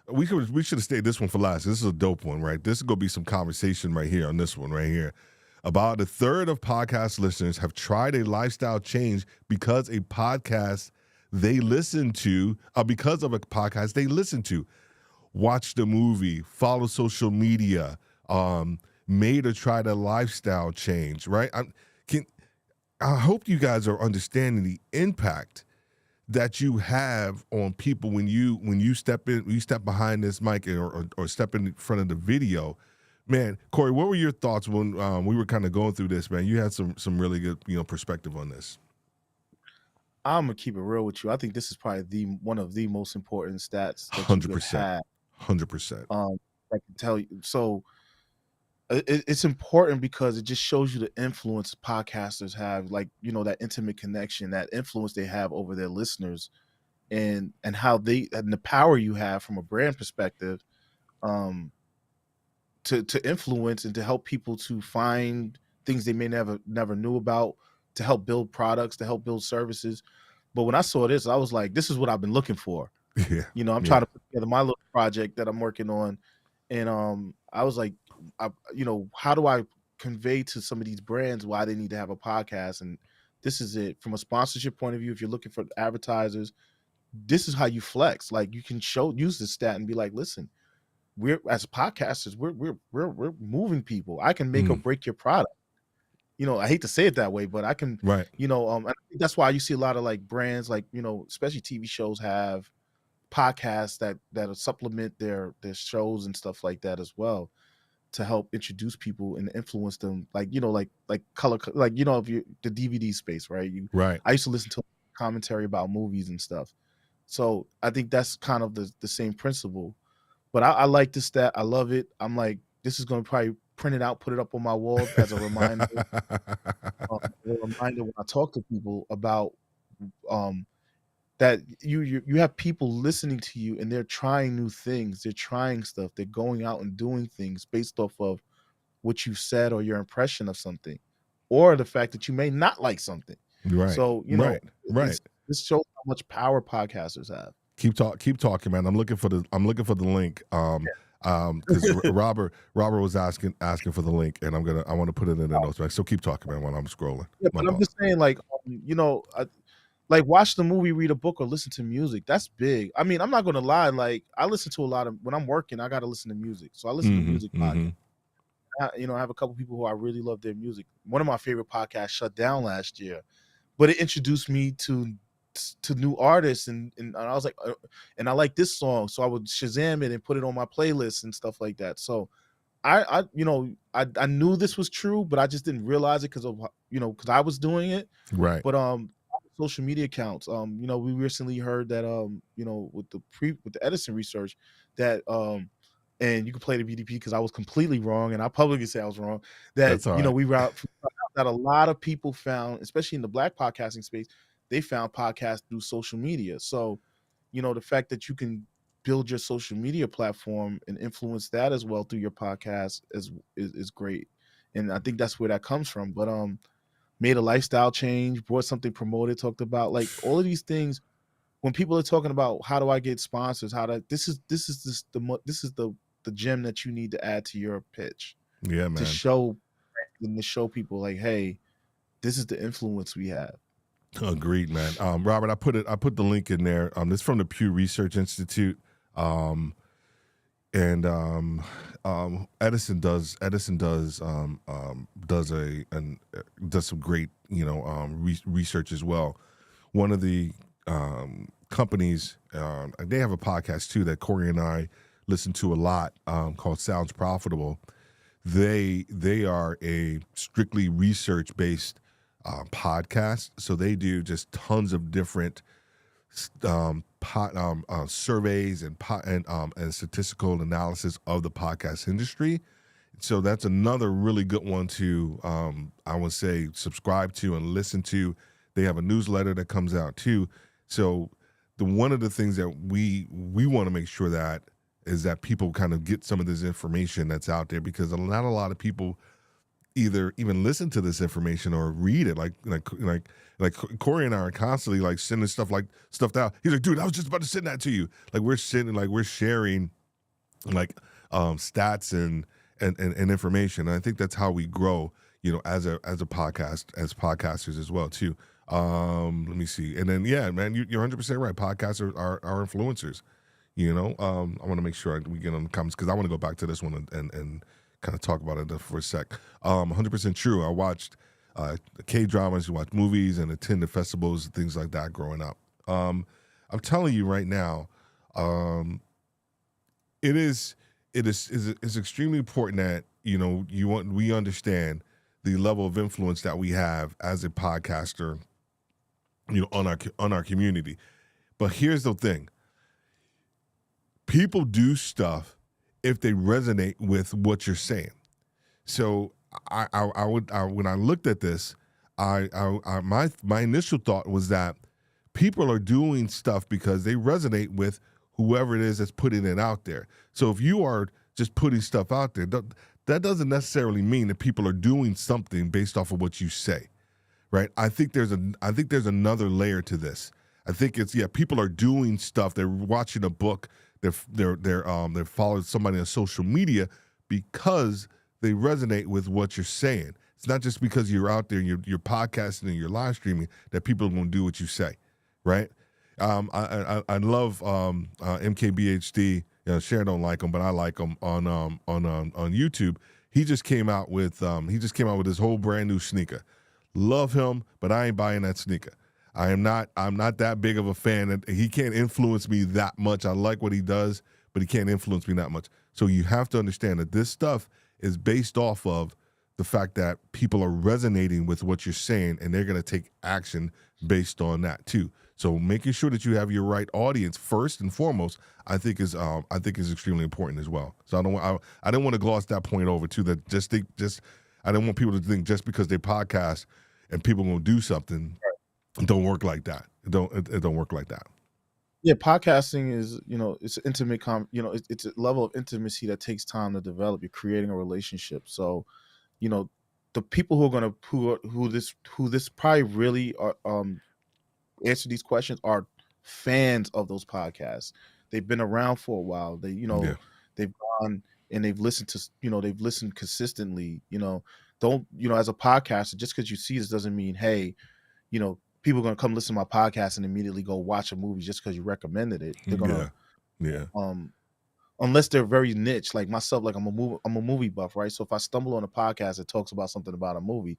We should have stayed this one for last. This is a dope one, right? This is gonna be some conversation right here on this one right here. About a third of podcast listeners have tried a lifestyle change because of a podcast they listen to. Watch the movie, follow social media. Made or tried a lifestyle change, right? I hope you guys are understanding the impact that you have on people when you step behind this mic or step in front of the video. Man, Corey, what were your thoughts when we were kind of going through this, man? You had some really good perspective on this. I'm gonna keep it real with you. I think this is probably one of the most important stats that 100%. 100%. I can tell you. So it's important because it just shows you the influence podcasters have, like, that intimate connection, that influence they have over their listeners, and how and the power you have from a brand perspective, to influence and to help people to find things they may never knew about, to help build products, to help build services. But when I saw this, I was like, this is what I've been looking for. Yeah. I'm trying to put together my little project that I'm working on, and I was like, how do I convey to some of these brands why they need to have a podcast? And this is it. From a sponsorship point of view, if you're looking for advertisers, this is how you flex. Like, you can use this stat and be like, listen, we're, as podcasters, we're moving people. I can make or break your product. I hate to say it that way, but I can, right. I think that's why you see a lot of like brands, like, especially TV shows have podcasts that supplement their shows and stuff like that as well, to help introduce people and influence them, like color, like if you the DVD space, right? Right. I used to listen to commentary about movies and stuff, so I think that's kind of the same principle. But I like this stat. I love it. I'm like, this is going to probably print it out, put it up on my wall as a reminder. When I talk to people about that you have people listening to you and they're trying new things, they're trying stuff, they're going out and doing things based off of what you said or your impression of something, or the fact that you may not like something. Right. So right. This shows how much power podcasters have. Keep talking, man. I'm looking for the link. Because Robert was asking for the link, and I want to put it in the notes. Right? So keep talking, man, while I'm scrolling. Yeah, My but I'm fault. just saying, like, like watch the movie, read a book, or listen to music. That's big. I mean, I'm not gonna lie. Like, I listen to a lot of when I'm working. I got to listen to music, so I listen to music podcasts. I have a couple people who I really love their music. One of my favorite podcasts shut down last year, but it introduced me to new artists, and I was like, and I like this song, so I would Shazam it and put it on my playlist and stuff like that. So I knew this was true, but I just didn't realize it because I was doing it. Right. But social media accounts, we recently heard that with the Edison research that and you can play the BDP because I was completely wrong, and I publicly say I was wrong. That That's all right. we found out that a lot of people found, especially in the Black podcasting space, they found podcasts through social media. So, the fact that you can build your social media platform and influence that as well through your podcast is great, and I think that's where that comes from. But made a lifestyle change, brought something promoted, talked about like all of these things. When people are talking about how do I get sponsors, this is the gem that you need to add to your pitch Yeah, man. to show people like, hey, this is the influence we have. Agreed, man. Robert, I put the link in there. This is from the Pew Research Institute. Edison does some great research as well. One of the companies, they have a podcast too that Corey and I listen to a lot, called Sounds Profitable. They are a strictly research based podcast, so they do just tons of different surveys and statistical analysis of the podcast industry. So that's another really good one to I would say subscribe to and listen to. They have a newsletter that comes out too. So one of the things that we want to make sure that is that people kind of get some of this information that's out there, because not a lot of people either even listen to this information or read it. Like Corey and I are constantly like sending stuff out. He's like, dude, I was just about to send that to you. Like we're sharing like stats and information. And I think that's how we grow, as a podcast, as podcasters as well too. Let me see. And then yeah, man, you're 100% right. Podcasts are influencers. I want to make sure we get on the comments because I want to go back to this one and kind of talk about it for a sec. 100% true. I watched K-dramas, watch movies, and attended festivals and things like that growing up. I'm telling you right now, it's extremely important that we understand the level of influence that we have as a podcaster, on our community. But here's the thing: people do stuff if they resonate with what you're saying. So I would when I looked at this, my initial thought was that people are doing stuff because they resonate with whoever it is that's putting it out there. So if you are just putting stuff out there, that doesn't necessarily mean that people are doing something based off of what you say, right? I think there's another layer to this. I think people are doing stuff. They're watching a book. They're following somebody on social media because they resonate with what you're saying. It's not just because you're out there and you're podcasting and you're live streaming that people are going to do what you say, right? I love MKBHD. Sharon don't like him, but I like him on YouTube. He just came out with his whole brand new sneaker. Love him, but I ain't buying that sneaker. I'm not that big of a fan. He can't influence me that much. I like what he does, but he can't influence me that much. So you have to understand that this stuff is based off of the fact that people are resonating with what you're saying, and they're going to take action based on that too. So making sure that you have your right audience first and foremost, I think is extremely important as well. So I didn't want to gloss that point over too. That I don't want people to think just because they podcast and people are going to do something. It don't work like that. It don't work like that. Yeah, podcasting is, it's intimate. It's a level of intimacy that takes time to develop. You're creating a relationship. So, the people who are gonna who this probably really are answer these questions are fans of those podcasts. They've been around for a while. They they've gone and they've listened to, they've listened consistently. Don't, as a podcaster, just because you see this doesn't mean, hey, people are gonna come listen to my podcast and immediately go watch a movie just because you recommended it. They're gonna, Yeah. unless they're very niche, like myself, like I'm a movie buff, right? So if I stumble on a podcast that talks about something about a movie,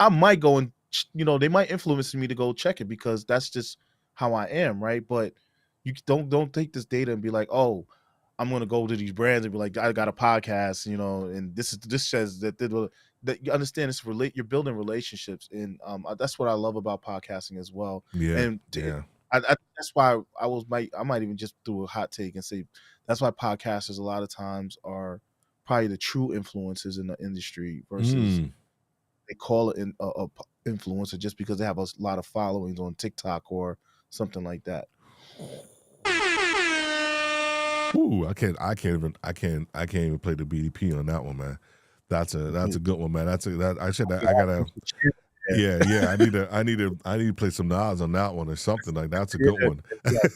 I might go and, they might influence me to go check it because that's just how I am, right? But you don't take this data and be like, oh, I'm gonna go to these brands and be like, I got a podcast, and this says that that you understand it's you're building relationships, and that's what I love about podcasting as well. Yeah. And Yeah. that's why I might even just do a hot take and say that's why podcasters a lot of times are probably the true influencers in the industry versus they call it a influencer just because they have a lot of followings on TikTok or something like that. Ooh, I can't even play the BDP on that one, man. That's a good one, man. Yeah. I need to play some Nas on that one or something. Like that's a good one.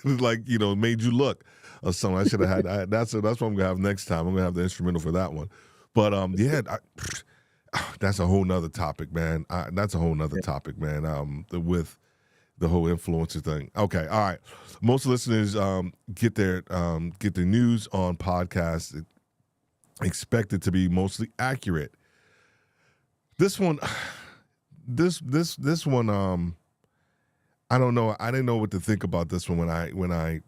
Like, made you look or something. I should have had that's what I'm gonna have next time. I'm gonna have the instrumental for that one. But that's a whole nother topic, man. That's a whole nother topic, man. With the whole influencer thing. Okay, all right. Most listeners get their news on podcasts expected to be mostly accurate. This one, this one. I don't know. I didn't know what to think about this one when I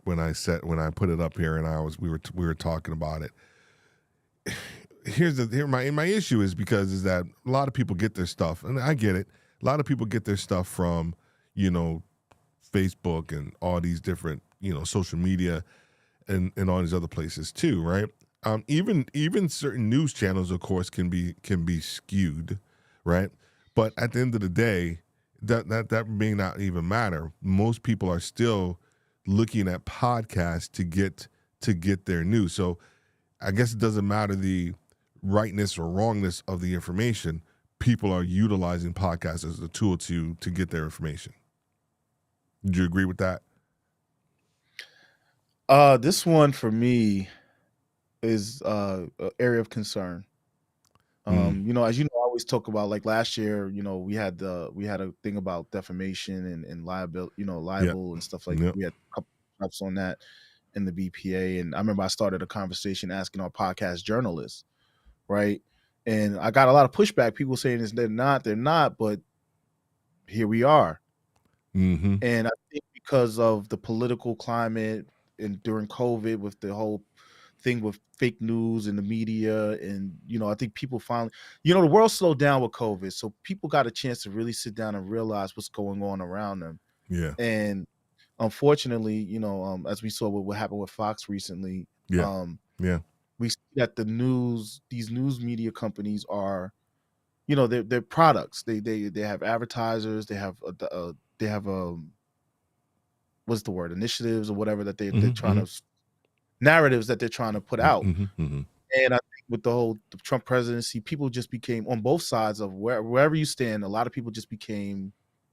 put it up here and we were talking about it. My issue is is that a lot of people get their stuff, and I get it. A lot of people get their stuff from Facebook and all these different social media and all these other places too, right? Even certain news channels, of course, can be skewed, right? But at the end of the day, that may not even matter. Most people are still looking at podcasts to get their news. So I guess it doesn't matter the rightness or wrongness of the information. People are utilizing podcasts as a tool to get their information. Do you agree with that? This one for me is an area of concern. As I always talk about, like last year, we had a thing about defamation and liability, libel and stuff like that. We had a couple of ups on that in the BPA, and I remember I started a conversation asking our podcast journalists, right? And I got a lot of pushback. People saying they're not, but here we are. Mm-hmm. And I think because of the political climate and during COVID with the whole thing with fake news and the media, and I think people finally, the world slowed down with COVID, so people got a chance to really sit down and realize what's going on around them. Yeah. And unfortunately, as we saw what happened with Fox recently, we see that these news media companies are, they're products. They have advertisers. They have what's the word, initiatives or whatever that they're trying to, narratives that they're trying to put out. And I think with the Trump presidency, people just became, on both sides of wherever you stand, a lot of people just became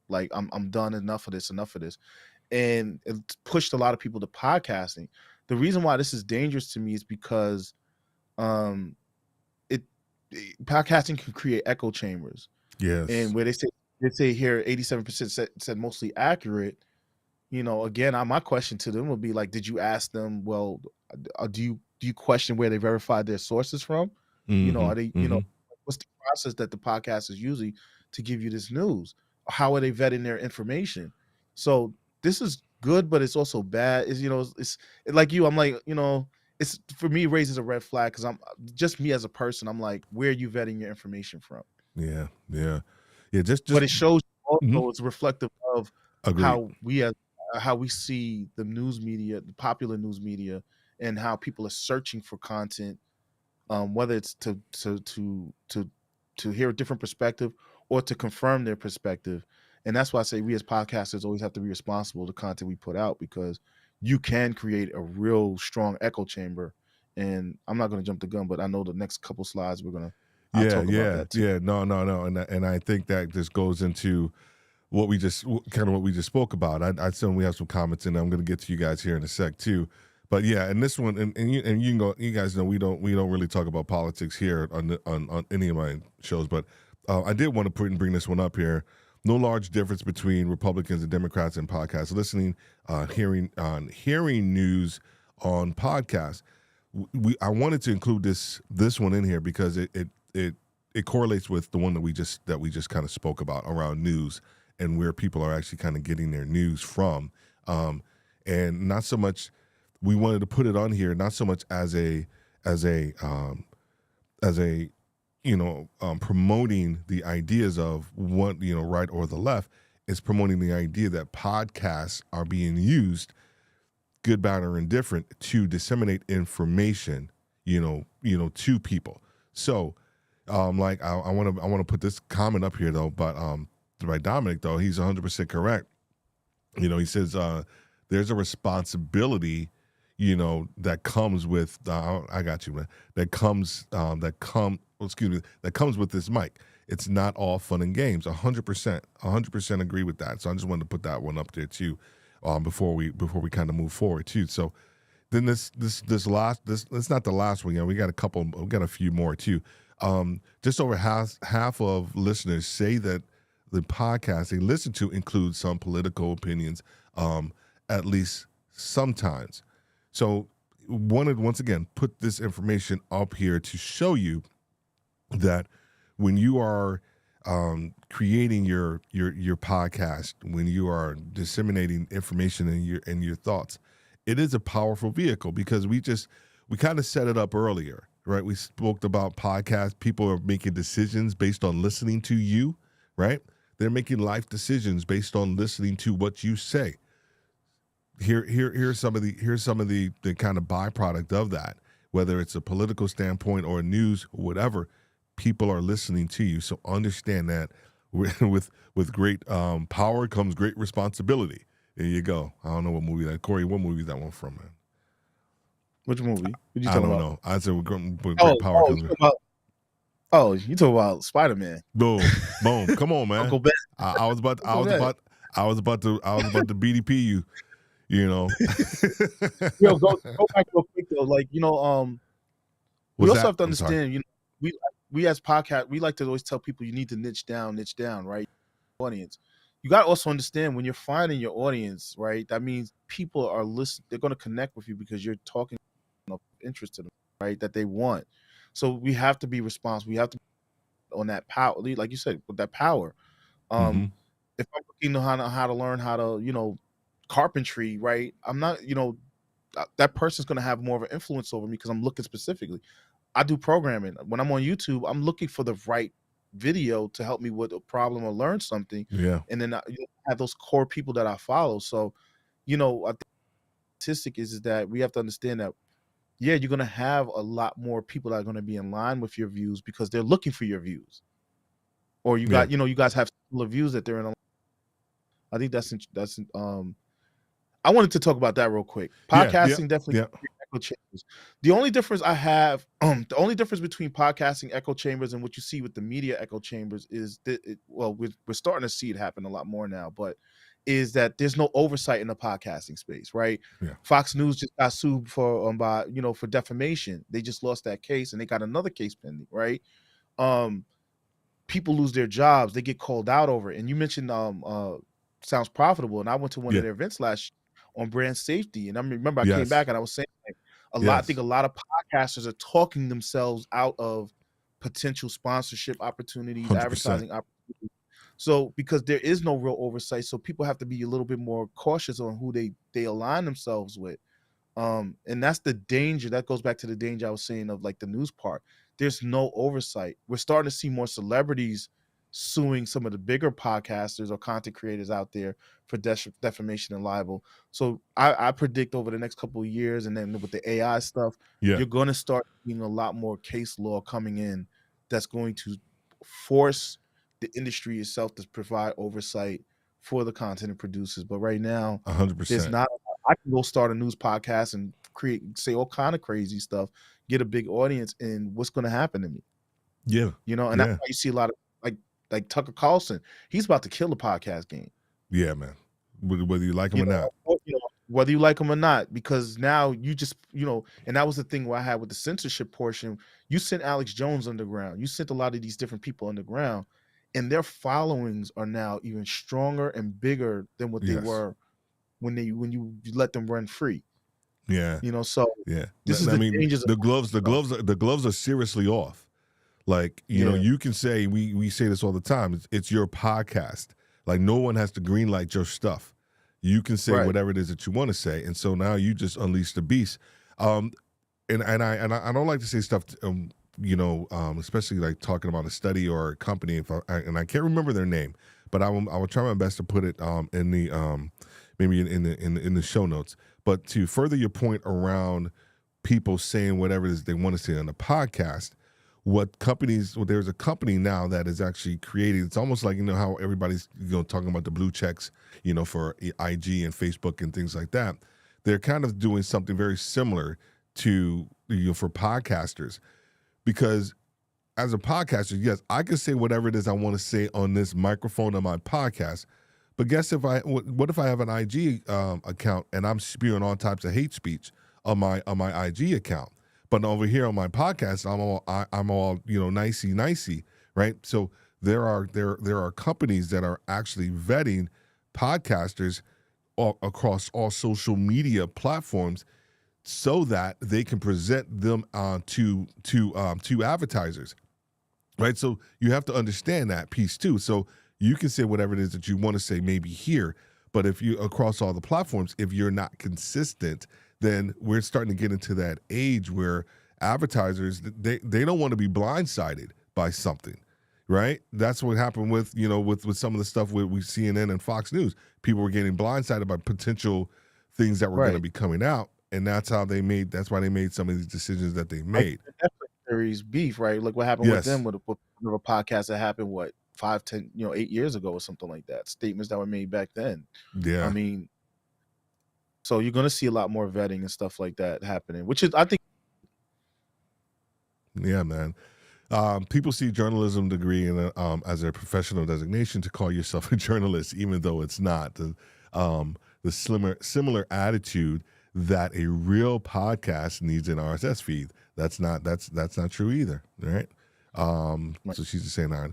like, I'm done, enough of this, and it pushed a lot of people to podcasting. The reason why this is dangerous to me is because podcasting can create echo chambers. Yes. And where they say here 87% said mostly accurate. Again, my question to them would be like, did you ask them, well, do you question where they verified their sources from? Are they, what's the process that the podcast is using to give you this news? How are they vetting their information? So this is good, but it's also bad. It's like I'm like, it's, for me, raises a red flag because I'm just, me as a person, I'm like, where are you vetting your information from? Yeah. Just but it shows also it's reflective of Agreed. how we see the news media, the popular news media, and how people are searching for content, whether it's to hear a different perspective or to confirm their perspective. And that's why I say we as podcasters always have to be responsible for the content we put out, because you can create a real strong echo chamber. And I'm not going to jump the gun, but I know the next couple slides we're going to talk about that too. Yeah, no, and I think that just goes into what we just spoke about. I assume we have some comments, and I'm going to get to you guys here in a sec too. But yeah, and this one, and you can go. You guys know we don't really talk about politics here on any of my shows. But I did want to bring this one up here. No large difference between Republicans and Democrats in podcasts listening, hearing news on podcasts. I wanted to include this one in here because it correlates with the one that we just kind of spoke about around news and where people are actually kind of getting their news from, and not so much. We wanted to put it on here, not so much as a promoting the ideas of what, right or the left. It's promoting the idea that podcasts are being used, good, bad, or indifferent, to disseminate information, to people. So, I want to put this comment up here though, but by Dominic though, he's 100% correct. He says there's a responsibility, that comes with I got you, man. That comes with this mic. It's not all fun and games. 100% agree with that. So I just wanted to put that one up there too, before we kind of move forward too. So then this not the last one. We got a few more too. Just over half of listeners say that the podcast they listen to includes some political opinions, at least sometimes. So wanted once again put this information up here to show you that when you are creating your podcast, when you are disseminating information and your thoughts, it is a powerful vehicle because we kind of set it up earlier, right? We spoke about podcasts. People are making decisions based on listening to you, right? They're making life decisions based on listening to what you say. Here's some of the kind of byproduct of that, whether it's a political standpoint or news, whatever. People are listening to you, so understand that with great power comes great responsibility. There you go. I don't know what movie that Corey. What movie is that one from, man? Which movie? What you I talking don't about? know. I said with great power comes. You talking about Spider-Man? Boom. Come on, man. Uncle Ben. I was about to BDP you. Yo, go back real quick though. We also have to understand. We as podcast, we like to always tell people you need to niche down, right? Audience. You got to also understand when you're finding your audience, right? That means people are listening. They're going to connect with you because you're talking of interest to them, right? That they want. So we have to be responsible. We have to be on that power, like you said, with that power. If I'm looking to how to learn how to, carpentry, right? I'm not, that person's going to have more of an influence over me because I'm looking specifically. I do programming. When I'm on YouTube, I'm looking for the right video to help me with a problem or learn something. Yeah. And then I have those core people that I follow. So, I think the statistic is that we have to understand that, yeah, you're going to have a lot more people that are going to be in line with your views because they're looking for your views. Or you guys have similar views that they're in. I think that's I wanted to talk about that real quick. Podcasting definitely echo chambers. The only difference I have, the only difference between podcasting echo chambers and what you see with the media echo chambers is that, we're starting to see it happen a lot more now, but is that there's no oversight in the podcasting space, right? Yeah. Fox News just got sued for defamation. They just lost that case and they got another case pending, right? People lose their jobs, they get called out over it. And you mentioned Sounds Profitable, and I went to one of their events last on brand safety, and I remember I came back and I was saying I think a lot of podcasters are talking themselves out of potential sponsorship opportunities, 100%. advertising opportunities. So because there is no real oversight, so people have to be a little bit more cautious on who they align themselves with. And that's the danger. That goes back to the danger I was saying of like the news part. There's no oversight. We're starting to see more celebrities suing some of the bigger podcasters or content creators out there for defamation and libel. So I predict over the next couple of years, and then with the AI stuff, you're going to start seeing a lot more case law coming in that's going to force the industry itself to provide oversight for the content and producers. But right now, 100%. there's not. I can go start a news podcast and say all kind of crazy stuff, get a big audience, and what's going to happen to me? Yeah, and that's why you see a lot of like Tucker Carlson. He's about to kill the podcast game. Yeah, man. Whether you like him or not. whether you like them or not, because now you just, and that was the thing where I had with the censorship portion. You sent Alex Jones underground. You sent a lot of these different people underground, and their followings are now even stronger and bigger than what they Yes. were when you let them run free. Yeah. So Yeah. this is I the mean, dangers. the gloves are seriously off. Like, you can say, we say this all the time. It's your podcast. Like, no one has to greenlight your stuff. You can say Right. whatever it is that you want to say, and so now you just unleash the beast. And I don't like to say stuff, especially like talking about a study or a company. And I can't remember their name, but I will try my best to put it in the maybe in the show notes. But to further your point around people saying whatever it is they want to say on the podcast, there's a company now that is actually creating, it's almost like, how everybody's, talking about the blue checks, for IG and Facebook and things like that. They're kind of doing something very similar to, for podcasters, because as a podcaster, yes, I can say whatever it is I want to say on this microphone on my podcast. But guess what if I have an IG account and I'm spewing all types of hate speech on my IG account? But over here on my podcast, I'm all nicey, right? So there are companies that are actually vetting podcasters across all social media platforms so that they can present them to advertisers, right? So you have to understand that piece too. So you can say whatever it is that you want to say, maybe here, but if you across all the platforms, if you're not consistent, then we're starting to get into that age where advertisers, they don't want to be blindsided by something, right? That's what happened with some of the stuff with CNN and Fox News. People were getting blindsided by potential things that were going to be coming out, and that's why they made some of these decisions that they made. Like the Netflix series Beef, right? Look what happened with them with a podcast that happened 5, 10, 8 years ago or something like that. Statements that were made back then. Yeah. I mean, so you're going to see a lot more vetting and stuff like that happening, which is, I think. Yeah, man. People see journalism degree as a professional designation to call yourself a journalist, even though it's not. The similar attitude that a real podcast needs an RSS feed. That's not true either, right? So she's just saying that.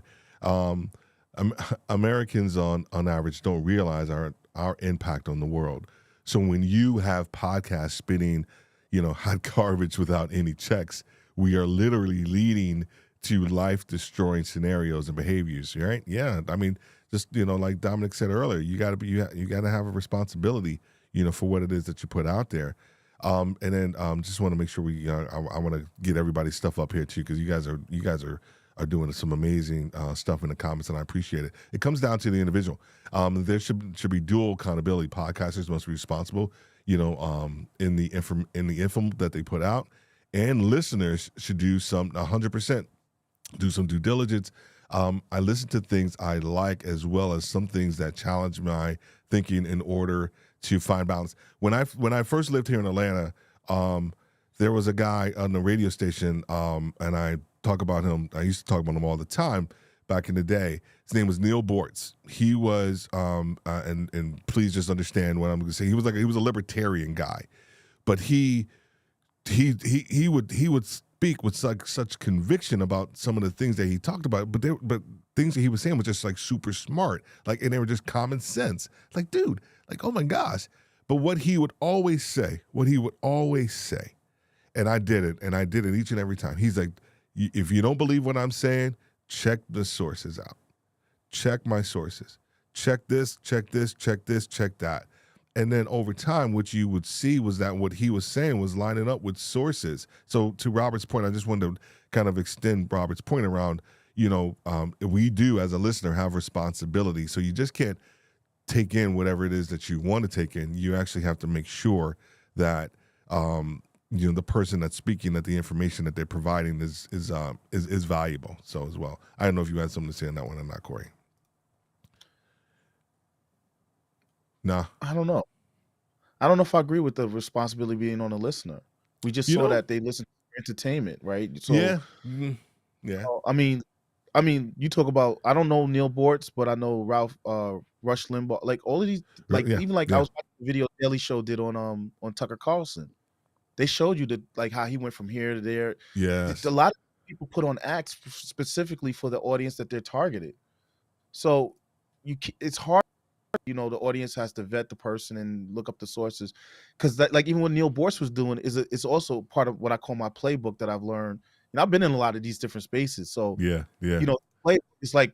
Americans on average don't realize our impact on the world. So when you have podcasts spinning, hot garbage without any checks, we are literally leading to life-destroying scenarios and behaviors, right? Yeah, I mean, just like Dominic said earlier, you got to have a responsibility, for what it is that you put out there. And then just want to make sure I want to get everybody's stuff up here too, because you guys are doing some amazing stuff in the comments, and I appreciate it. It comes down to the individual. There should be dual accountability. Podcasters must be responsible, in the info that they put out, and listeners should do 100%, do some due diligence. I listen to things I like, as well as some things that challenge my thinking in order to find balance. When I first lived here in Atlanta, there was a guy on the radio station, and I talk about him. I used to talk about him all the time back in the day. His name was Neil Bortz. He was, and please just understand what I'm going to say. He was a libertarian guy, but he would speak with such conviction about some of the things that he talked about, but things that he was saying was just like super smart, and they were just common sense. Like, dude, oh my gosh. But what he would always say, and I did it each and every time. He's like, if you don't believe what I'm saying, check the sources out. Check my sources. Check this, check that. And then over time, what you would see was that what he was saying was lining up with sources. So to Robert's point, I just wanted to kind of extend Robert's point around, we do as a listener have responsibility. So you just can't take in whatever it is that you want to take in. You actually have to make sure that, the person that's speaking, that the information that they're providing is valuable. So as well, I don't know if you had something to say on that one or not, Corey. Nah. I don't know. I don't know if I agree with the responsibility being on the listener. We just saw that they listen to entertainment, right? So, yeah. Mm-hmm. Yeah. I mean, you talk about, I don't know Neil Bortz, but I know Rush Limbaugh, like all of these, even I was watching video Daily Show did on Tucker Carlson. They showed you like how he went from here to there. Yes. A lot of people put on acts specifically for the audience that they're targeted. So it's hard. The audience has to vet the person and look up the sources, because like even what Neil Borst was doing is also part of what I call my playbook that I've learned. I've been in a lot of these different spaces, so Yeah. it's like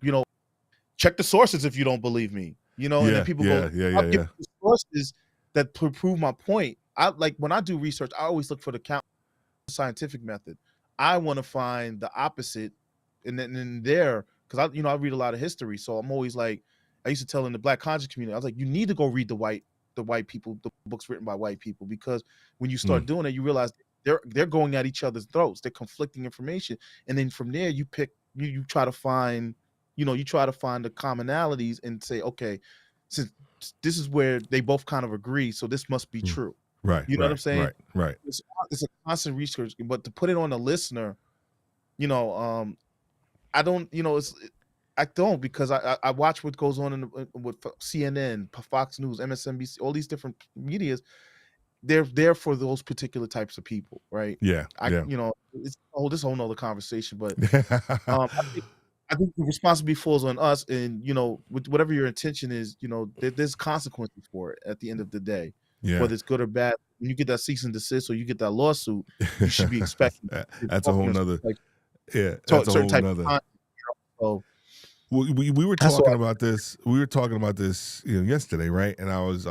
check the sources if you don't believe me, and then people go, I'll give you the sources that prove my point. I like when I do research, I always look for the scientific method. I want to find the opposite, and then in there, because I read a lot of history, so I'm always like, I used to tell in the Black conscious community, I was like, you need to go read the white people, the books written by white people, because when you start doing it, you realize they're going at each other's throats. They're conflicting information, and then from there you try to find, you try to find the commonalities and say, okay, since this is where they both kind of agree, so this must be true. Right. You know what I'm saying? Right. It's a constant research, but to put it on the listener, I don't, I don't, because I watch what goes on with CNN, Fox News, MSNBC, all these different medias. They're there for those particular types of people, right? Yeah. It's this whole nother conversation, but I think the responsibility falls on us, and with whatever your intention is, there's consequences for it at the end of the day. Yeah. Whether it's good or bad, when you get that cease and desist or you get that lawsuit, you should be expecting. That's a whole nother. That's a whole nother. So we were talking about this. We were talking about this, yesterday, right? And I was,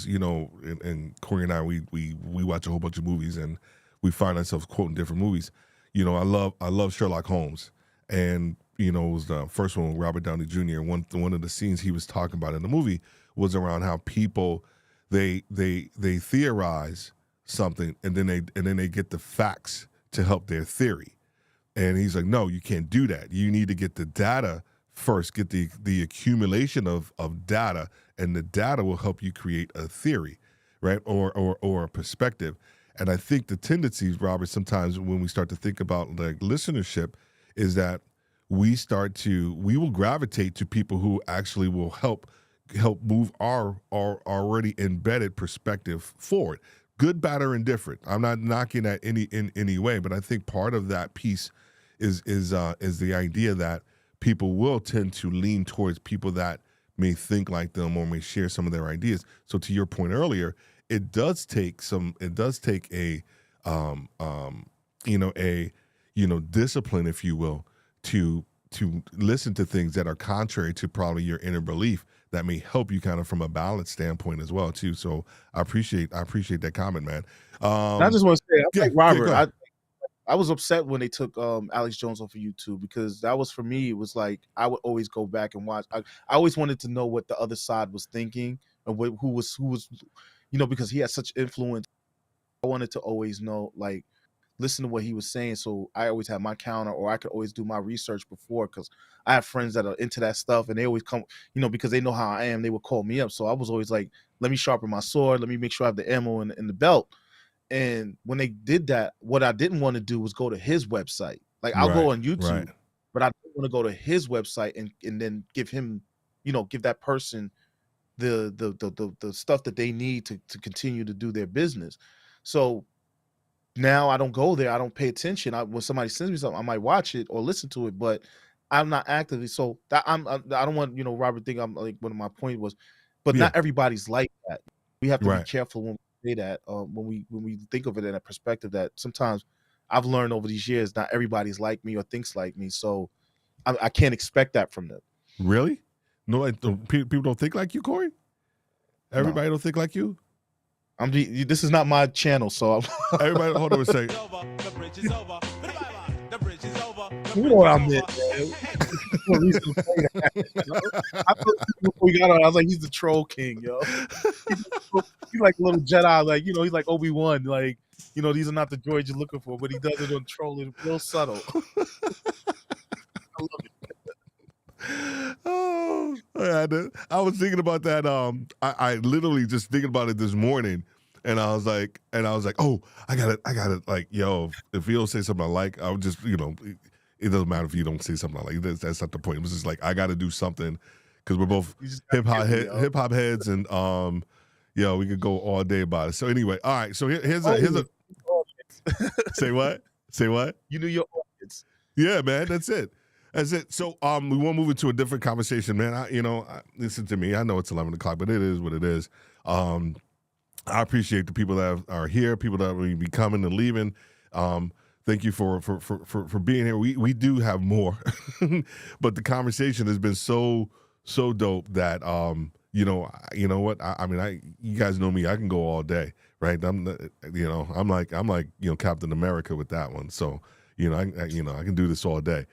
and Corey and I, we watch a whole bunch of movies, and we find ourselves quoting different movies. I love Sherlock Holmes, and it was the first one with Robert Downey Jr. One of the scenes he was talking about in the movie was around how people they theorize something, and then they get the facts to help their theory. And he's like, no, you can't do that. You need to get the data first, get the accumulation of data, and the data will help you create a theory, right? Or a perspective. And I think the tendencies, Robert, sometimes when we start to think about like listenership, is that we will gravitate to people who actually will help move our already embedded perspective forward. Good, bad, or indifferent. I'm not knocking that in any way, but I think part of that piece is the idea that people will tend to lean towards people that may think like them or may share some of their ideas. So to your point earlier, it does take a discipline, if you will, to listen to things that are contrary to probably your inner belief that may help you kind of from a balance standpoint as well too. So I appreciate that comment, man. I just want to say, like Robert, yeah, I was upset when they took Alex Jones off of YouTube, because that was, for me, it was like I would always go back and watch. I always wanted to know what the other side was thinking, and who was because he had such influence. I wanted to always know, like, listen to what he was saying. So I always had my counter, or I could always do my research before, because I have friends that are into that stuff, and they always come, because they know how I am, they would call me up. So I was always like, let me sharpen my sword. Let me make sure I have the ammo in the belt. And when they did that, what I didn't want to do was go to his website. Like, I'll go on YouTube, but I didn't want to go to his website and then give him, give that person the stuff that they need to continue to do their business. So now I don't go there. I don't pay attention. When somebody sends me something, I might watch it or listen to it, but I'm not actively. So that I don't want Robert think I'm like, one of my point was, but not everybody's like that. We have to be careful when we say that. When we think of it in a perspective that sometimes I've learned over these years, not everybody's like me or thinks like me. So I can't expect that from them. Really? No, people don't think like you, Corey? Everybody don't think like you? This is not my channel, so everybody, hold on a second. The bridge is over. The bridge is over. You know what I meant, man. I thought before we got on, I was like, he's the troll king, yo. He's like a little Jedi, like, he's like Obi-Wan, like, these are not the droids you're looking for, but he does it on trolling, real subtle. I love it. Oh, I was thinking about that. I literally just thinking about it this morning, and I was like, oh, I got it. Like, yo, if you don't say something I like, I would just, it doesn't matter if you don't say something I like. That's not the point. It was just like, I got to do something, because we're both hip hop heads, and Yo, we could go all day about it. So anyway, all right. So here's a say what? Say what? You knew your audience. Yeah, man, that's it. That's it. So we want to move into a different conversation, man. Listen to me. I know it's 11 o'clock, but it is what it is. I appreciate the people that are here, people that will be coming and leaving. Thank you for being here. We do have more, but the conversation has been so dope that you know what? I mean, you guys know me. I can go all day, right? I'm like Captain America with that one. So I can do this all day.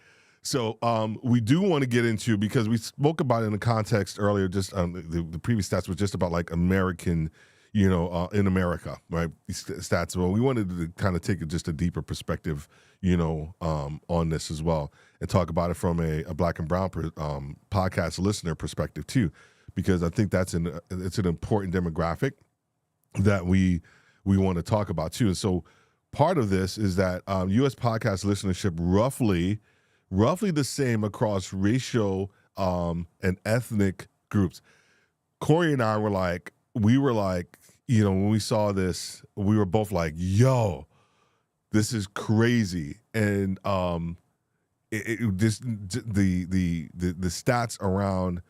So we do want to get into, because we spoke about it in the context earlier. Just the previous stats was just about like American, in America, right? Stats. Well, we wanted to kind of take just a deeper perspective, on this as well, and talk about it from a Black and Brown podcast listener perspective too, because I think it's an important demographic that we want to talk about too. And so part of this is that U.S. podcast listenership roughly the same across racial and ethnic groups. Corey and I were like, when we saw this, we were both like, yo, this is crazy. And the stats around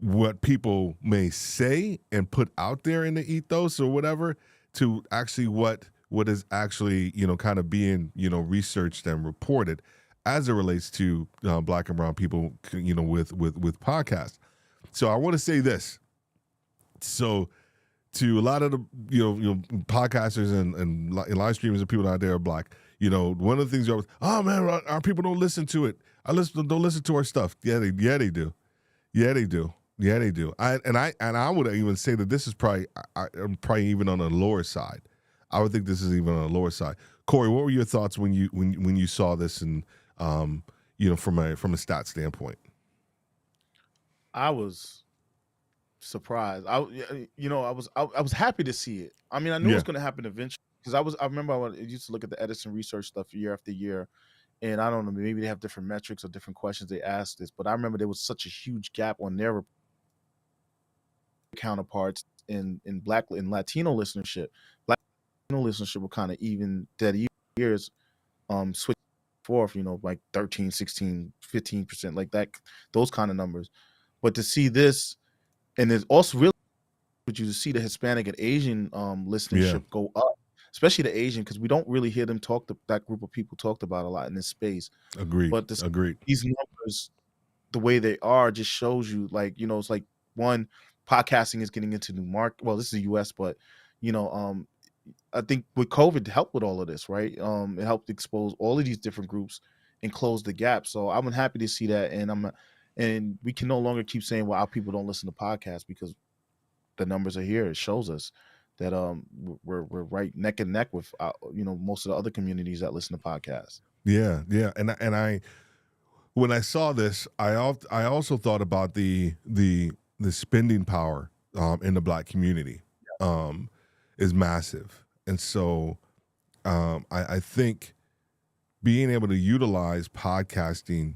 what people may say and put out there in the ethos or whatever, to actually what is actually, kind of being, researched and reported as it relates to Black and Brown people, with podcasts. So I want to say this. So to a lot of the podcasters and live streamers and people out there are Black, one of the things are, oh man, our people don't listen to it. Don't listen to our stuff. Yeah, they do. Yeah, they do. I would even say that this is probably even on the lower side. I would think this is even on the lower side. Corey, what were your thoughts when you saw this, and from a stat standpoint? I was surprised. I was happy to see it. I mean, I knew it was going to happen eventually, because I remember I used to look at the Edison research stuff year after year, and I don't know, maybe they have different metrics or different questions they asked this, but I remember there was such a huge gap on their counterparts in Latino listenership. Black Latino listenership were kind of even that years switch forth, like 13, 16, 15%, like that, those kind of numbers. But to see this, and there's also really what you see the Hispanic and Asian listenership go up, especially the Asian, because we don't really hear them that group of people talked about a lot in this space. Agreed. But Agreed. These numbers, the way they are, just shows you, like, it's like, one, podcasting is getting into new market. Well, this is the US, but I think with COVID helped with all of this, right? It helped expose all of these different groups and close the gap. So I'm happy to see that, and we can no longer keep saying, well, our people don't listen to podcasts, because the numbers are here. It shows us that we're right neck and neck with most of the other communities that listen to podcasts. Yeah, and I when I saw this, I also thought about the spending power in the Black community is massive, and so I think being able to utilize podcasting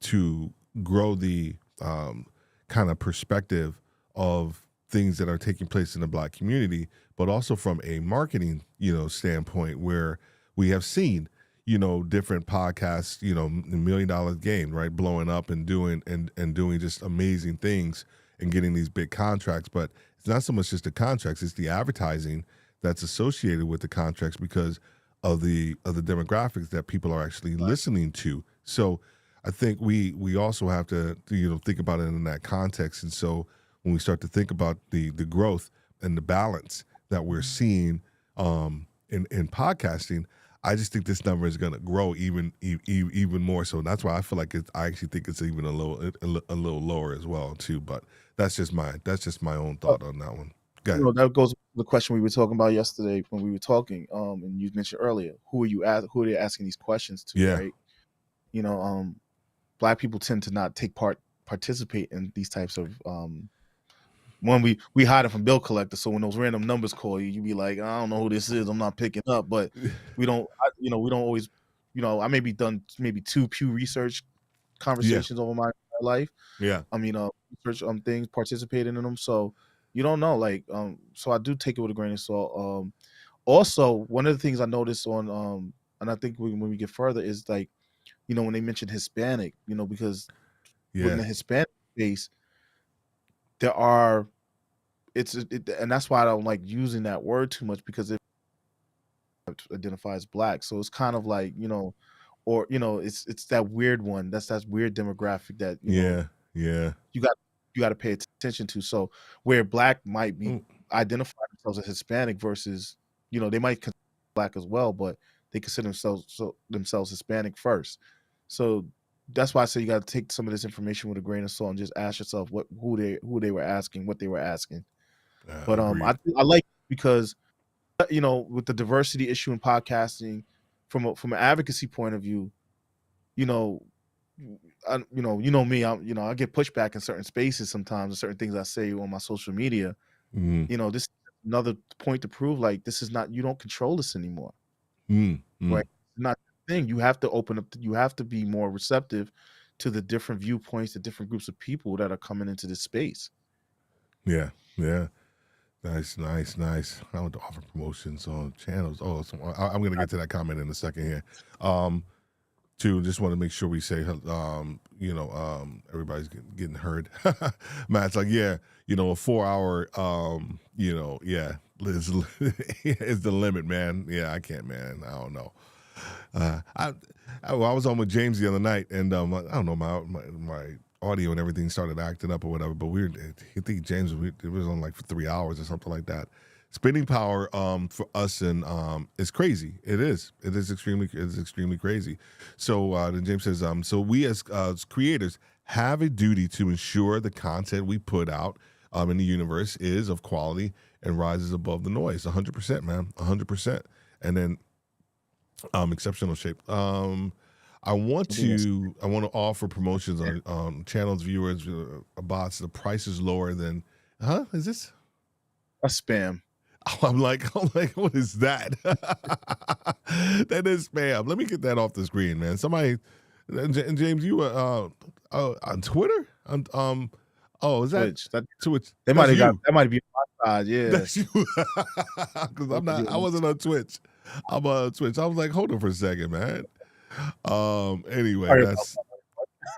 to grow the kind of perspective of things that are taking place in the Black community, but also from a marketing, standpoint, where we have seen, different podcasts, $1 million game, right, blowing up and doing just amazing things and getting these big contracts. But it's not so much just the contracts; it's the advertising that's associated with the contracts, because of the demographics that people are actually listening to. So I think we also have to think about it in that context. And so when we start to think about the growth and the balance that we're seeing in podcasting, I just think this number is going to grow even more. So that's why I feel like I actually think it's even a little lower as well too. But that's just my own thought on that one. Go ahead. That goes to the question we were talking about yesterday when we were talking. And you mentioned earlier, who are they asking these questions to? Yeah. Right. Black people tend to not participate in these types of when we hide it from bill collectors. So when those random numbers call you, you be like, I don't know who this is, I'm not picking up. But we don't always, I maybe done 2 Pew Research conversations over my life. Yeah. I mean, research things, participating in them. So You don't know. Like, so I do take it with a grain of salt. Also, one of the things I noticed on, and I think when we get further is like, when they mention Hispanic, because within the Yeah. Hispanic space, there are, and that's why I don't like using that word too much because it identifies black. So it's kind of like, or it's that weird one. That's that weird demographic that Yeah. Yeah. you got you got to pay attention to. So where black might be Mm, identify themselves as Hispanic versus, they might consider black as well, but they consider themselves Hispanic first. So that's why I say you got to take some of this information with a grain of salt and just ask yourself who they were asking, what they were asking. But agreed. I like because with the diversity issue in podcasting, from an advocacy point of view, you know, me, I get pushback in certain spaces sometimes, and certain things I say on my social media. Mm, This is another point to prove like this is not, you don't control this anymore, mm, right? mm. It's not the thing. You have to open up. You have to be more receptive to the different viewpoints, the different groups of people that are coming into this space. Yeah. Yeah. Nice, nice, nice. I want to offer promotions on channels. Oh, I'm going to get to that comment in a second here. Too, just want to make sure we say, everybody's getting heard. Matt's like, yeah, a 4-hour, yeah, is the limit, man. Yeah, I can't, man. I don't know. I was on with James the other night, and I don't know, my audio and everything started acting up or whatever. But I think James, it was on like for 3 hours or something like that. Spending power for us and is crazy. It is extremely crazy. So then James says, so we as creators have a duty to ensure the content we put out in the universe is of quality and rises above the noise. 100%, man, 100%. And then exceptional shape. I want to offer promotions on channels, viewers, bots. The price is lower than. Is this a spam? I'm like, what is that? That is spam. Let me get that off the screen, man. Somebody, James, you were on Twitter? Is that Twitch? They might have got that might be on my side, yeah. That's you. Because I wasn't on Twitch. I'm on Twitch. I was like, hold on for a second, man. Anyway,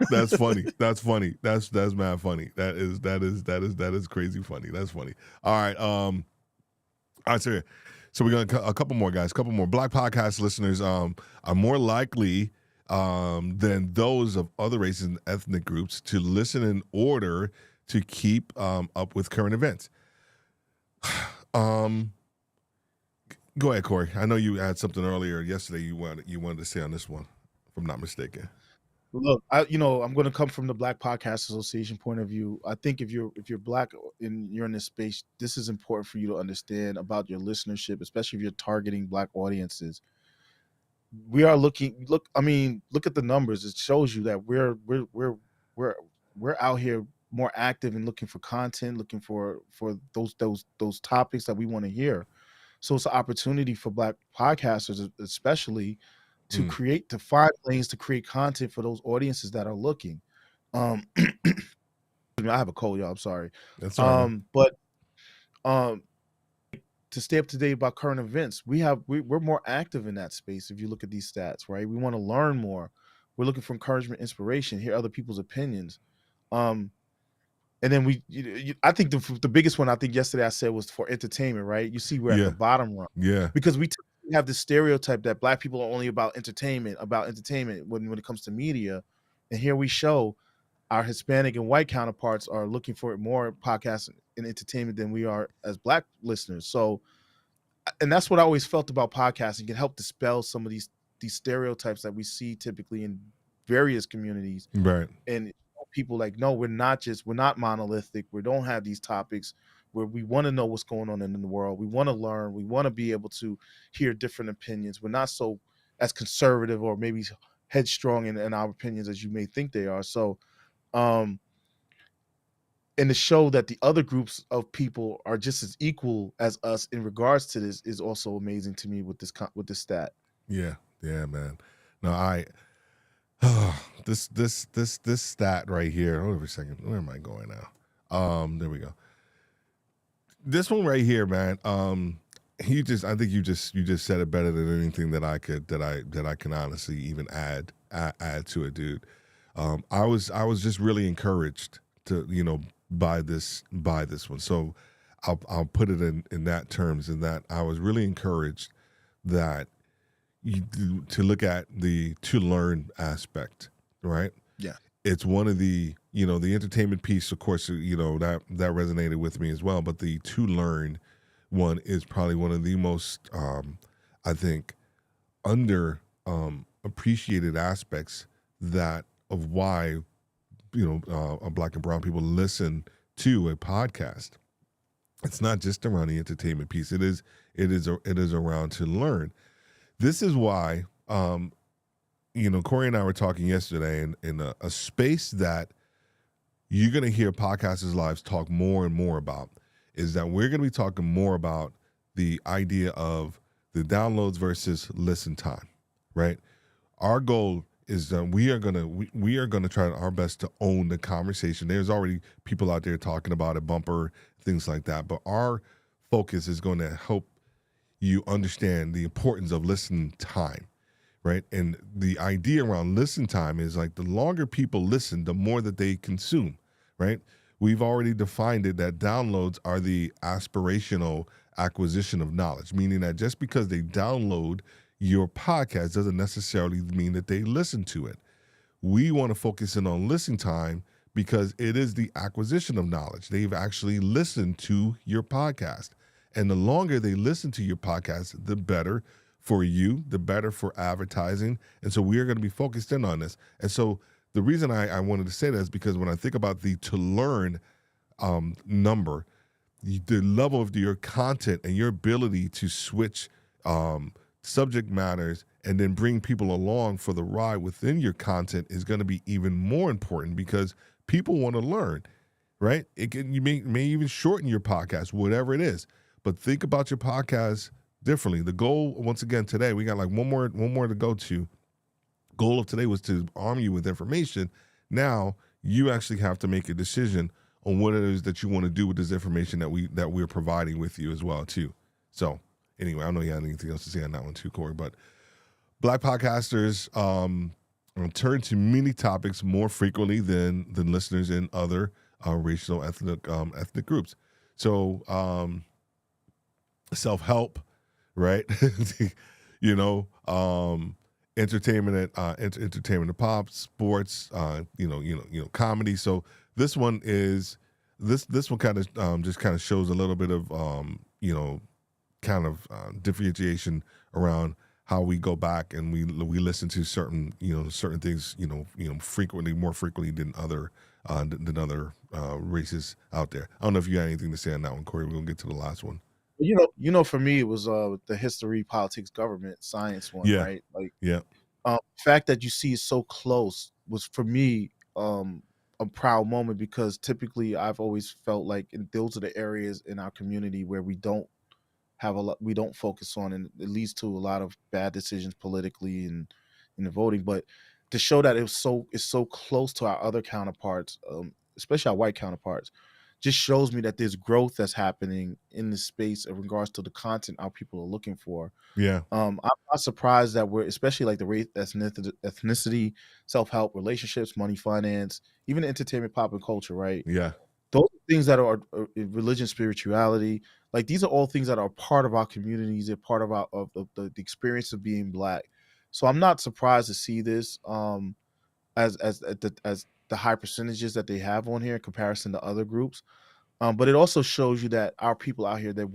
that's funny. That's funny. That's mad funny. That is crazy funny. That's funny. All right. All right, so we're going to a couple more guys, couple more Black podcast listeners are more likely than those of other races and ethnic groups to listen in order to keep up with current events. Go ahead, Corey. I know you had something earlier yesterday you wanted to say on this one, if I'm not mistaken. Look, I'm going to come from the Black Podcast Association point of view. I think if you're Black and you're in this space, this is important for you to understand about your listenership, especially if you're targeting Black audiences. We are look at the numbers. It shows you that we're out here more active and looking for content, looking for those topics that we want to hear. So it's an opportunity for Black podcasters, especially, to find lanes to create content for those audiences that are looking. I have a cold, y'all. I'm sorry. That's all right. But to stay up to date about current events, we're more active in that space. If you look at these stats, right, we want to learn more. We're looking for encouragement, inspiration, hear other people's opinions. And then I think the biggest one I think yesterday I said was for entertainment, right? You see, we're at the bottom rung. Yeah. Because we have this stereotype that Black people are only about entertainment when it comes to media. And here we show our Hispanic and white counterparts are looking for more podcasts and entertainment than we are as Black listeners. So, and that's what I always felt about podcasting. It helped dispel some of these stereotypes that we see typically in various communities. Right. And people like, no, we're not monolithic. We don't have these topics where we want to know what's going on in the world. We want to learn. We want to be able to hear different opinions. We're not so as conservative or maybe headstrong in our opinions as you may think they are. So, and to show that the other groups of people are just as equal as us in regards to this is also amazing to me with this stat. Yeah, man. No, this stat right here. Hold on for a second. Where am I going now? There we go. This one right here, man. I think you just said it better than anything that I can honestly even add to it, dude. I was just really encouraged to by this one. So I'll put it in that terms, in that I was really encouraged that to look at the to learn aspect, right? Yeah. It's one of the the entertainment piece, of course, that resonated with me as well. But the to learn one is probably one of the most I think under appreciated aspects that of why Black and brown people listen to a podcast. It's not just around the entertainment piece. It is around to learn. This is why Corey and I were talking yesterday in a space that you're going to hear Podcasters Lives talk more and more about, is that we're going to be talking more about the idea of the downloads versus listen time, right? Our goal is that we are gonna try our best to own the conversation. There's already people out there talking about it, Bumper, things like that, but our focus is going to help you understand the importance of listening time, right? And the idea around listen time is like the longer people listen, the more that they consume, right? We've already defined it that downloads are the aspirational acquisition of knowledge, meaning that just because they download your podcast doesn't necessarily mean that they listen to it. We want to focus in on listening time because it is the acquisition of knowledge. They've actually listened to your podcast. And the longer they listen to your podcast, the better for you, the better for advertising. And so we are going to be focused in on this. And so the reason I wanted to say that is because when I think about the to learn number, the level of your content and your ability to switch subject matters and then bring people along for the ride within your content is going to be even more important because people want to learn, right? You may even shorten your podcast, whatever it is. But think about your podcast differently. The goal, once again, today, we got like one more to go to. Goal of today was to arm you with information. Now you actually have to make a decision on what it is that you want to do with this information that we're providing with you as well too. So anyway, I don't know you had anything else to say on that one too, Corey, but Black podcasters turn to many topics more frequently than listeners in other racial ethnic groups. So self-help, right? Entertainment and pop, sports, comedy. So this one is this one kind of just kind of shows a little bit of differentiation around how we go back and we listen to certain things more frequently than other races out there. I don't know if you had anything to say on that one, Corey. We're gonna get to the last one. For me, it was the history, politics, government, science one, Yeah. right? Like, Yeah. the fact that you see it so close was for me a proud moment because typically I've always felt like those are the areas in our community where we don't focus on, and it leads to a lot of bad decisions politically and in the voting. But to show that it's so close to our other counterparts, especially our white counterparts, just shows me that there's growth that's happening in this space in regards to the content our people are looking for. Yeah. I'm not surprised that we're, especially like the race, ethnicity, self-help, relationships, money, finance, even entertainment, pop, and culture, right? Yeah. Those are things that are religion, spirituality. Like these are all things that are part of our communities. They're part of the experience of being Black. So I'm not surprised to see this as the high percentages that they have on here in comparison to other groups. But it also shows you that our people out here, they're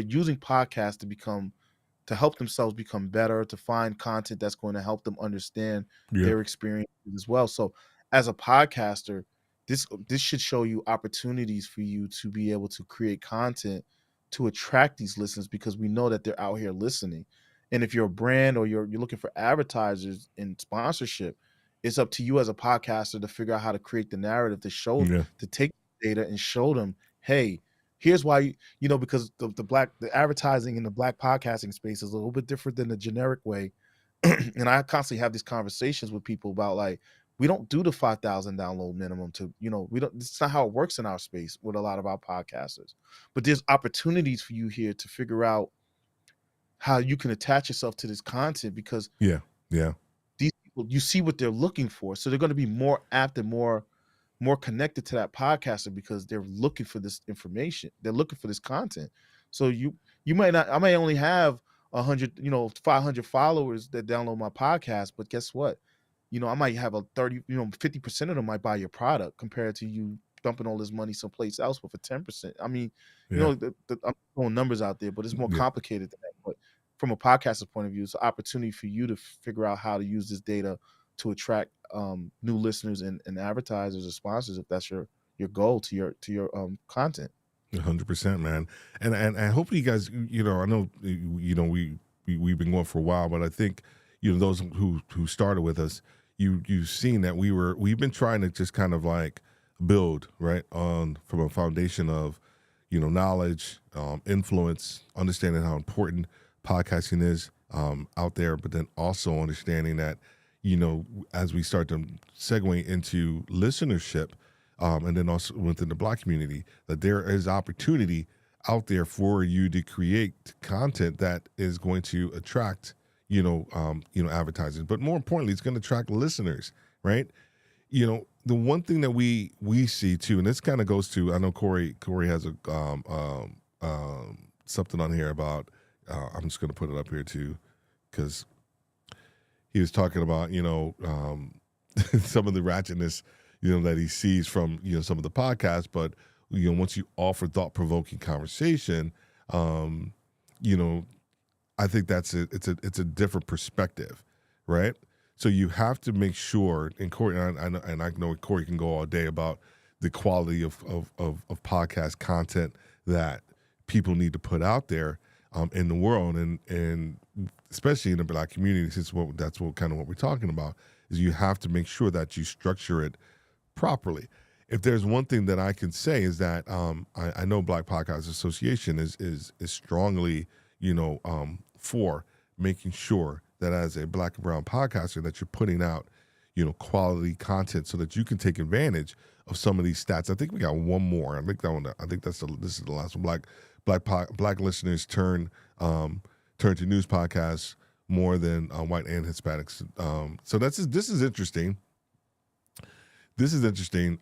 using podcasts to help themselves become better, to find content that's going to help them understand their experiences as well. So as a podcaster, this should show you opportunities for you to be able to create content to attract these listeners, because we know that they're out here listening. And if you're a brand or you're looking for advertisers and sponsorship, it's up to you as a podcaster to figure out how to create the narrative to show to take data and show them, hey, here's why because the advertising in the Black podcasting space is a little bit different than the generic way. And I constantly have these conversations with people about like, we don't do the 5,000 download minimum to, we don't, it's not how it works in our space with a lot of our podcasters. But there's opportunities for you here to figure out how you can attach yourself to this content, because Yeah. these people, you see what they're looking for. So they're going to be more apt and more connected to that podcaster because they're looking for this information. They're looking for this content. So you might not, I may only have 100, 500 followers that download my podcast, but guess what? I might have a 30, 50% of them might buy your product compared to you dumping all this money someplace else with a 10%. I mean, Yeah. I'm throwing numbers out there, but it's more Yeah. complicated than that. But from a podcaster's point of view, it's an opportunity for you to figure out how to use this data to attract new listeners and advertisers or sponsors, if that's your goal to your content. 100%, man. And hopefully you guys, I know, we've been going for a while, but I think, those who started with us, you've seen that we've been trying to just kind of like build right on from a foundation of, knowledge, influence, understanding how important podcasting is out there, but then also understanding that, as we start to segue into listenership, and then also within the Black community, that there is opportunity out there for you to create content that is going to attract, advertisers. But more importantly, it's going to attract listeners, right? The one thing that we see too, and this kind of goes to, I know Corey has a something on here about. I'm just going to put it up here too, because he was talking about, some of the ratchetness, that he sees from, some of the podcasts. But, once you offer thought-provoking conversation, I think it's a different perspective, right? So you have to make sure, and Corey, I know Corey can go all day about the quality of podcast content that people need to put out there in the world, and especially in the Black community, since that's what we're talking about, is you have to make sure that you structure it properly. If there's one thing that I can say is that I know Black Podcast Association is strongly, for making sure that as a Black and brown podcaster that you're putting out, quality content so that you can take advantage of some of these stats. I think we got one more. I think this is the last one. Black listeners turn to news podcasts more than white and Hispanics. So this is interesting. This is interesting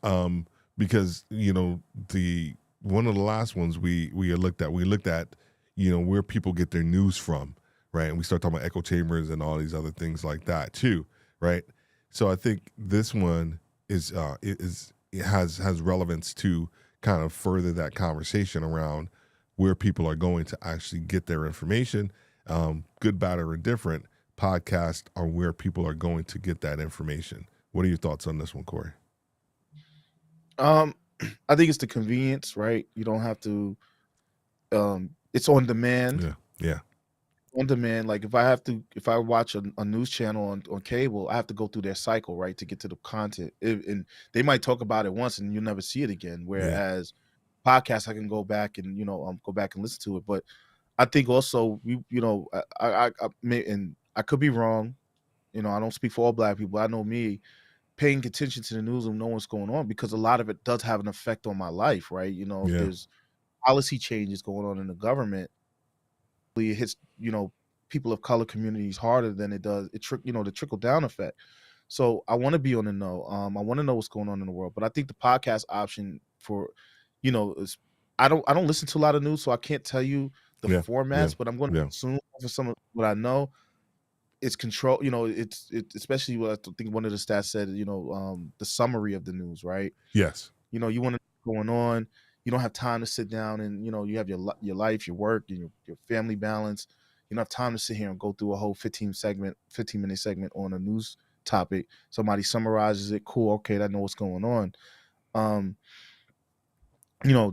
because one of the last ones we looked at where people get their news from, right? And we start talking about echo chambers and all these other things like that too, right? So I think this one has relevance to kind of further that conversation around where people are going to actually get their information. Good, bad, or indifferent, podcasts are where people are going to get that information. What are your thoughts on this one, Corey? I think it's the convenience, right? You don't have to. It's on demand. Yeah. On demand. Like if I watch a news channel on cable, I have to go through their cycle, right, to get to the content. And they might talk about it once and you'll never see it again. Whereas podcasts, I can go back and go back and listen to it. But I think also I could be wrong. I don't speak for all Black people. I know me paying attention to the news and know what's going on, because a lot of it does have an effect on my life, right? If there's policy changes going on in the government, it hits people of color communities harder than it does the trickle down effect. So I want to be on the know. I want to know what's going on in the world. But I think the podcast option for is, I don't listen to a lot of news, so I can't tell you the formats, but I'm going to assume for some of what I know, it's control. It's especially what I think one of the stats said. The summary of the news, right? Yes. You want to know what's going on. You don't have time to sit down and you have your life, your work, and your family balance. You don't have time to sit here and go through a whole 15-minute segment on a news topic. Somebody summarizes it. Cool. Okay, I know what's going on.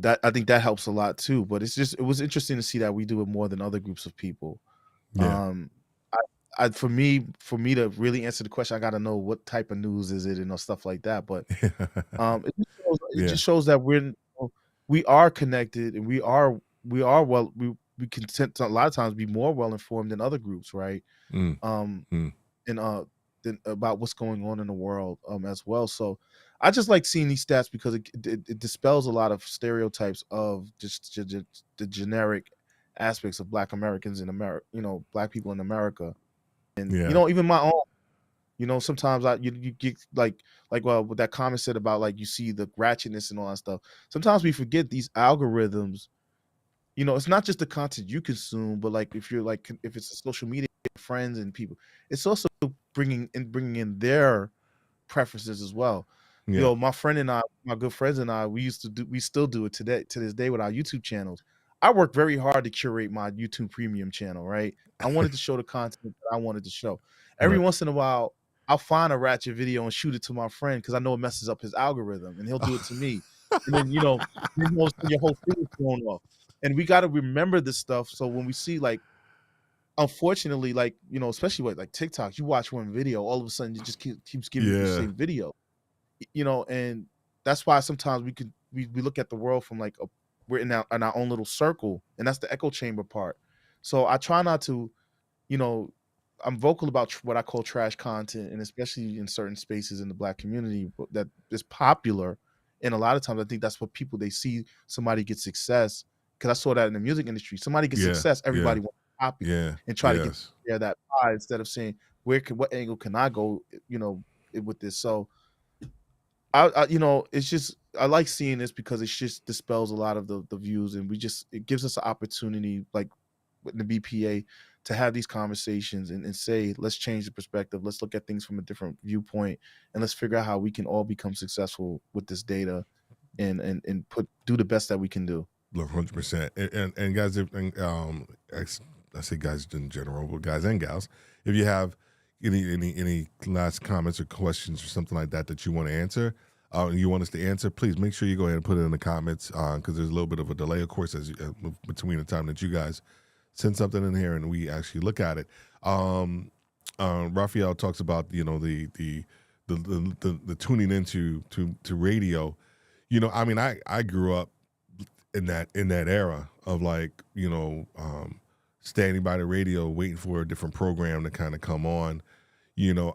That I think that helps a lot too. But it was interesting to see that we do it more than other groups of people. Yeah. For me to really answer the question, I got to know what type of news is it and stuff like that. But it just shows that we are connected, and we can tend to a lot of times be more well informed than other groups, right? And about what's going on in the world as well. So I just like seeing these stats because it dispels a lot of stereotypes of just the generic aspects of Black Americans in America, Black people in America, and Yeah. even my own. Sometimes you get like what that comment said about like you see the ratchetness and all that stuff. Sometimes we forget these algorithms. It's not just the content you consume, but like if it's a social media friends and people, it's also bringing in their preferences as well. Yeah. My friend and I, my good friends and I, we still do it to this day with our YouTube channels. I worked very hard to curate my YouTube premium channel, right? I wanted to show the content that I wanted to show. Every Right. once in a while, I'll find a ratchet video and shoot it to my friend because I know it messes up his algorithm, and he'll do it to me. And then your whole thing is thrown off. And we got to remember this stuff. So when we see like, unfortunately, like especially with like TikTok, you watch one video, all of a sudden it just keeps giving you the Yeah. same video. And that's why sometimes we look at the world from like we're in our own little circle, and that's the echo chamber part. So I try not to, I'm vocal about what I call trash content, and especially in certain spaces in the Black community that is popular. And a lot of times, I think that's what people they see somebody get success. Because I saw that in the music industry, somebody gets Yeah. success, everybody Yeah. wants to copy Yeah. and try to get Yes. that pie instead of saying what angle can I go, with this. So it's just I like seeing this because it just dispels a lot of the views, and it gives us an opportunity, like with the BPA, to have these conversations and say, let's change the perspective, let's look at things from a different viewpoint, and let's figure out how we can all become successful with this data, and do the best that we can do. 100%. And guys, I say guys in general, but guys and gals, if you have any last comments or questions or something like that you want to answer, you want us to answer, please make sure you go ahead and put it in the comments because there's a little bit of a delay, of course, between the time that you guys send something in here and we actually look at it. Raphael talks about the tuning into to radio. I mean, I grew up in that era of like standing by the radio waiting for a different program to kind of come on.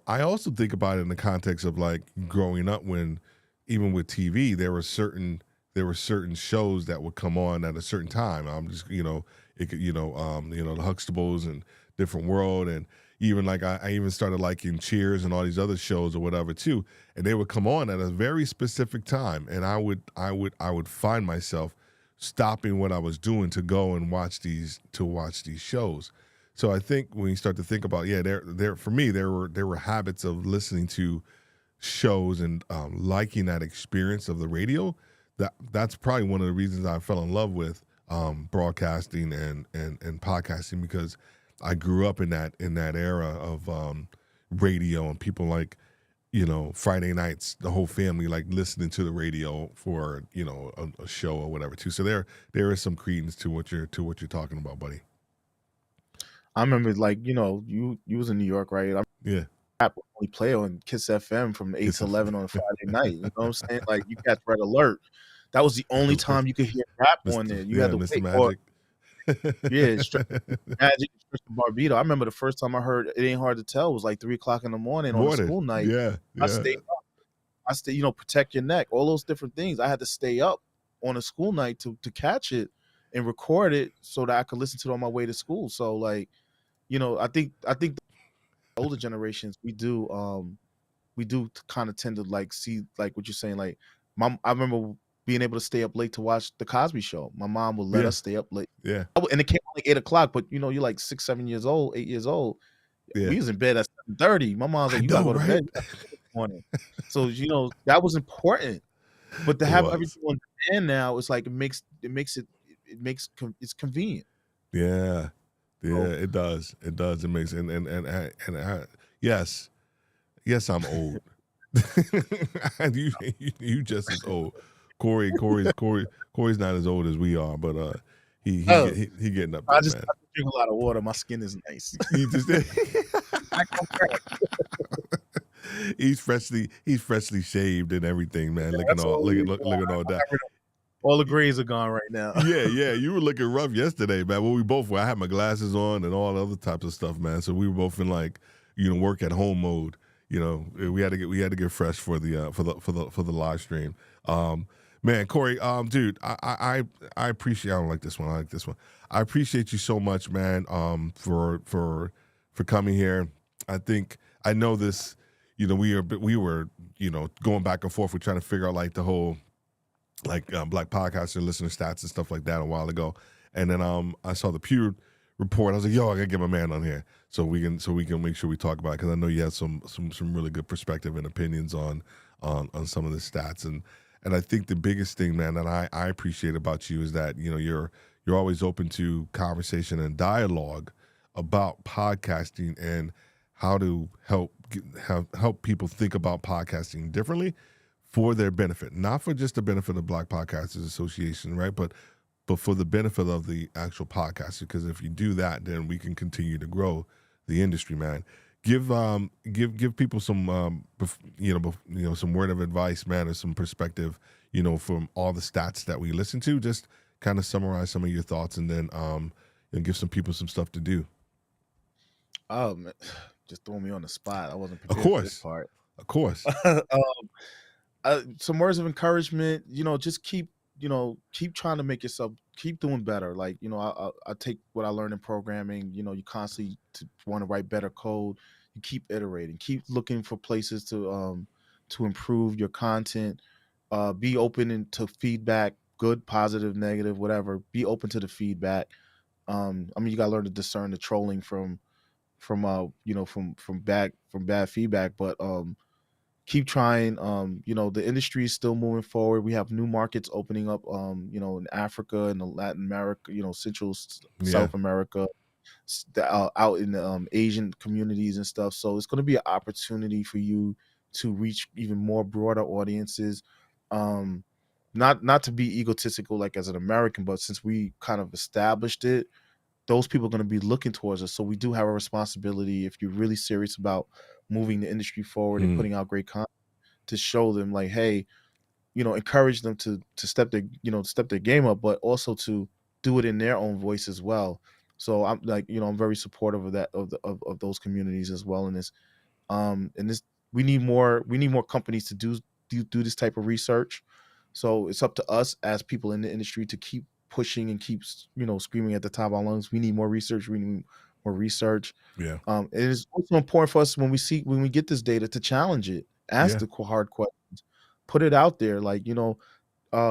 I also think about it in the context of like growing up when even with TV there were certain shows that would come on at a certain time. I'm just it could the Huxtables and Different World, and even like I even started liking Cheers and all these other shows or whatever too, and they would come on at a very specific time, and I would find myself stopping what I was doing to go and watch these shows. So I think when you start to think about, there for me there were habits of listening to shows and liking that experience of the radio. That's probably one of the reasons I fell in love with broadcasting and podcasting, because I grew up in that era of radio and people like Friday nights, the whole family like listening to the radio for a show or whatever too. So there is some credence to what you're talking about, buddy. I remember like you was in New York, right? Yeah. Rap would only play on Kiss FM from 8 to 11 on a Friday night. You know what I'm saying? Like you catch Red Alert. That was the only time you could hear rap on there. You had to Mr. wait Magic. Magic, Barbito. I remember the first time I heard It Ain't Hard to Tell was like 3:00 in the morning on a school night. Yeah. I stayed up. Protect your neck, all those different things. I had to stay up on a school night to catch it and record it so that I could listen to it on my way to school. So like, I think the older generations, we do kind of tend to like see like what you're saying. Like I remember being able to stay up late to watch the Cosby Show. My mom would let us stay up late. Yeah. And it came like 8:00, but you're like 6, 7 years old, 8 years old. Yeah. We was in bed at 7:30. My mom's like, you gotta go to bed this morning. So that was important. But to have everything on demand now, it's like it's convenient. Yeah. Yeah, it does. It does. It makes yes, I'm old. And you just as old. Corey's not as old as we are, but he getting up there, I man. drink a lot of water. My skin is nice. He just he's freshly shaved and everything, man. Looking all that. All the grays are gone right now. Yeah. You were looking rough yesterday, man. Well, we both were. I had my glasses on and all other types of stuff, man. So we were both in like, work at home mode, we had to get fresh for the live stream. Man, Corey, dude, I appreciate. I don't like this one. I like this one. I appreciate you so much, man. For coming here. I know this. We were going back and forth. We're trying to figure out like the whole Black podcaster listener stats and stuff like that a while ago, and then I saw the Pew report. I was like, yo, I gotta get my man on here so we can make sure we talk about it, because I know you have some really good perspective and opinions on some of the stats, and I think the biggest thing, man, that I appreciate about you is that you're always open to conversation and dialogue about podcasting and how to help people think about podcasting differently for their benefit, not for just the benefit of Black Podcasters Association, right? But for the benefit of the actual podcaster, because if you do that, then we can continue to grow the industry, man. Give people some some word of advice, man, or some perspective, from all the stats that we listen to. Just kind of summarize some of your thoughts, and then and give some people some stuff to do. Just throwing me on the spot. I wasn't Of prepared for this course, part. of course. Some words of encouragement. Just keep trying to make yourself, keep doing better. Like, I take what I learned in programming. You constantly want to write better code. You keep iterating, keep looking for places to improve your content. Be open to feedback, good, positive, negative, whatever. Be open to the feedback. You gotta learn to discern the trolling from bad feedback, but keep trying. The industry is still moving forward. We have new markets opening up, in Africa and Latin America, Central South America, out in the Asian communities and stuff. So it's going to be an opportunity for you to reach even more broader audiences. Not to be egotistical, like as an American, but since we kind of established it, those people are going to be looking towards us. So we do have a responsibility, if you're really serious about moving the industry forward and putting out great content, to show them like, hey, encourage them to step their game up, but also to do it in their own voice as well. So I'm like, I'm very supportive of that, of those communities as well. In this, we need more companies to do this type of research. So it's up to us as people in the industry to keep pushing and keep screaming at the top of our lungs. We need more research. We need more research. Yeah. It is also important for us when we get this data to challenge it, ask the hard questions, put it out there. Like,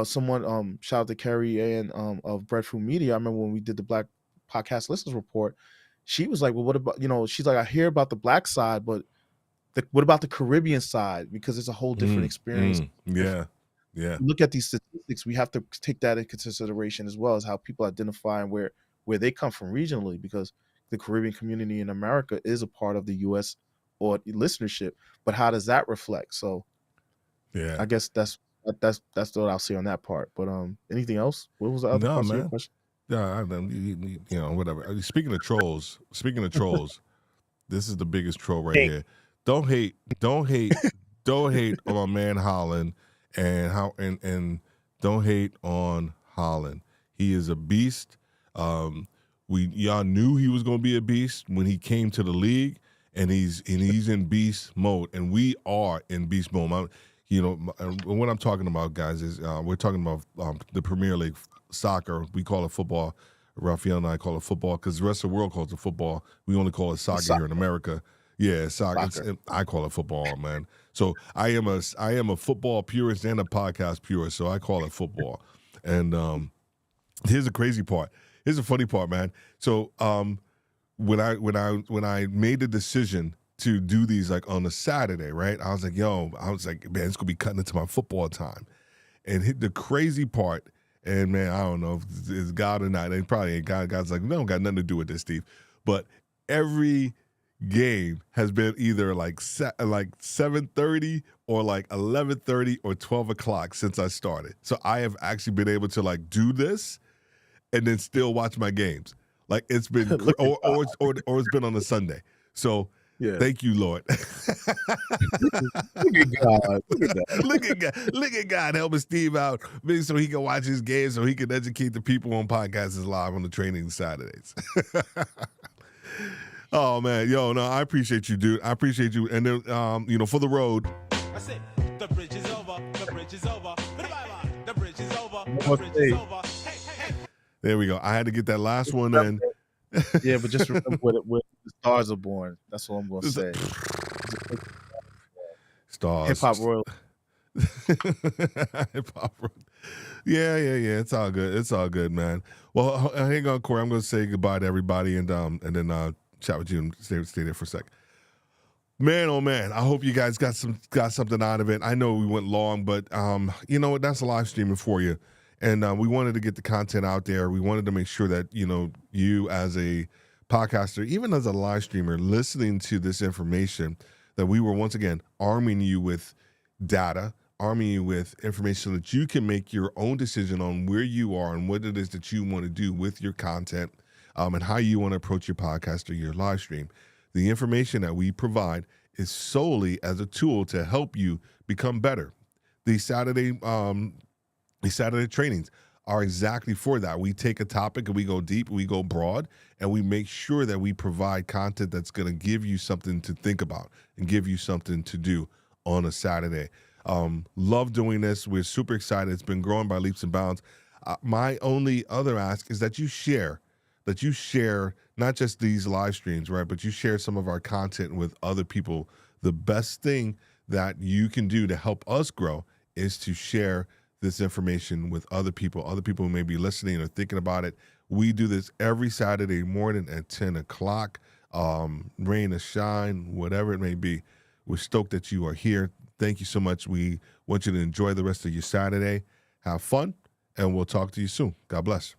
someone shout out to Carrie Ann of Breadfruit Media. I remember when we did the Black Podcast Listeners Report, she was like, well, what about, she's like, I hear about the Black side, but what about the Caribbean side? Because it's a whole different experience. Yeah. Look at these statistics. We have to take that into consideration, as well as how people identify and where they come from regionally, because the Caribbean community in America is a part of the U.S. or listenership. But how does that reflect? So, I guess that's what I'll say on that part. But anything else? What was the other part of your question? Yeah, whatever. Speaking of trolls, this is the biggest troll right here. Don't hate on my man Holland. And don't hate on Holland. He is a beast. Y'all knew he was going to be a beast when he came to the league, and he's in beast mode, and we are in beast mode. What I'm talking about, guys, is we're talking about the Premier League soccer. We call it football. Raphael and I call it football because the rest of the world calls it football. We only call it soccer here in America. Yeah, soccer. I call it football, man. So I am a football purist and a podcast purist. So I call it football. And here's the crazy part. Here's the funny part, man. So when I made the decision to do these like on a Saturday, right? I was like, man, it's gonna be cutting into my football time. And the crazy part, and man, I don't know if it's God or not. It probably ain't God. God's like, no, got nothing to do with this, Steve. But every game has been either like 7:30 or like 11:30 or 12 o'clock since I started. So I have actually been able to like do this and then still watch my games. Like it's been or it's been on a Sunday. So thank you, Lord. Look at God. Look at God helping Steve out, maybe so he can watch his games, so he can educate the people on podcasts live on the training Saturdays. Oh man, yo, no, I appreciate you, dude. I appreciate you, and then for the road. I said, the bridge is over, the bridge is over. Bye-bye. The bridge is over, the What bridge day? is over. Hey, hey, hey. There we go. I had to get that last one in. Yeah, but just remember where the stars are born. That's all I'm gonna say. Stars. Hip hop royal. Hip hop. Yeah. It's all good. It's all good, man. Well, hang on, Corey. I'm going to say goodbye to everybody and then chat with you and stay there for a sec. Man, oh man, I hope you guys got something out of it. I know we went long, but you know what? That's live streaming for you. And we wanted to get the content out there. We wanted to make sure that, you as a podcaster, even as a live streamer, listening to this information, that we were once again arming you with data, arming you with information so that you can make your own decision on where you are and what it is that you want to do with your content, and how you want to approach your podcast or your live stream. The information that we provide is solely as a tool to help you become better. These Saturday trainings are exactly for that. We take a topic and we go deep, we go broad, and we make sure that we provide content that's going to give you something to think about and give you something to do on a Saturday. Love doing this. We're super excited. It's been growing by leaps and bounds. My only other ask is that you share not just these live streams, right? But you share some of our content with other people. The best thing that you can do to help us grow is to share this information with other people who may be listening or thinking about it. We do this every Saturday morning at 10 o'clock, rain or shine, whatever it may be. We're stoked that you are here. Thank you so much. We want you to enjoy the rest of your Saturday. Have fun, and we'll talk to you soon. God bless.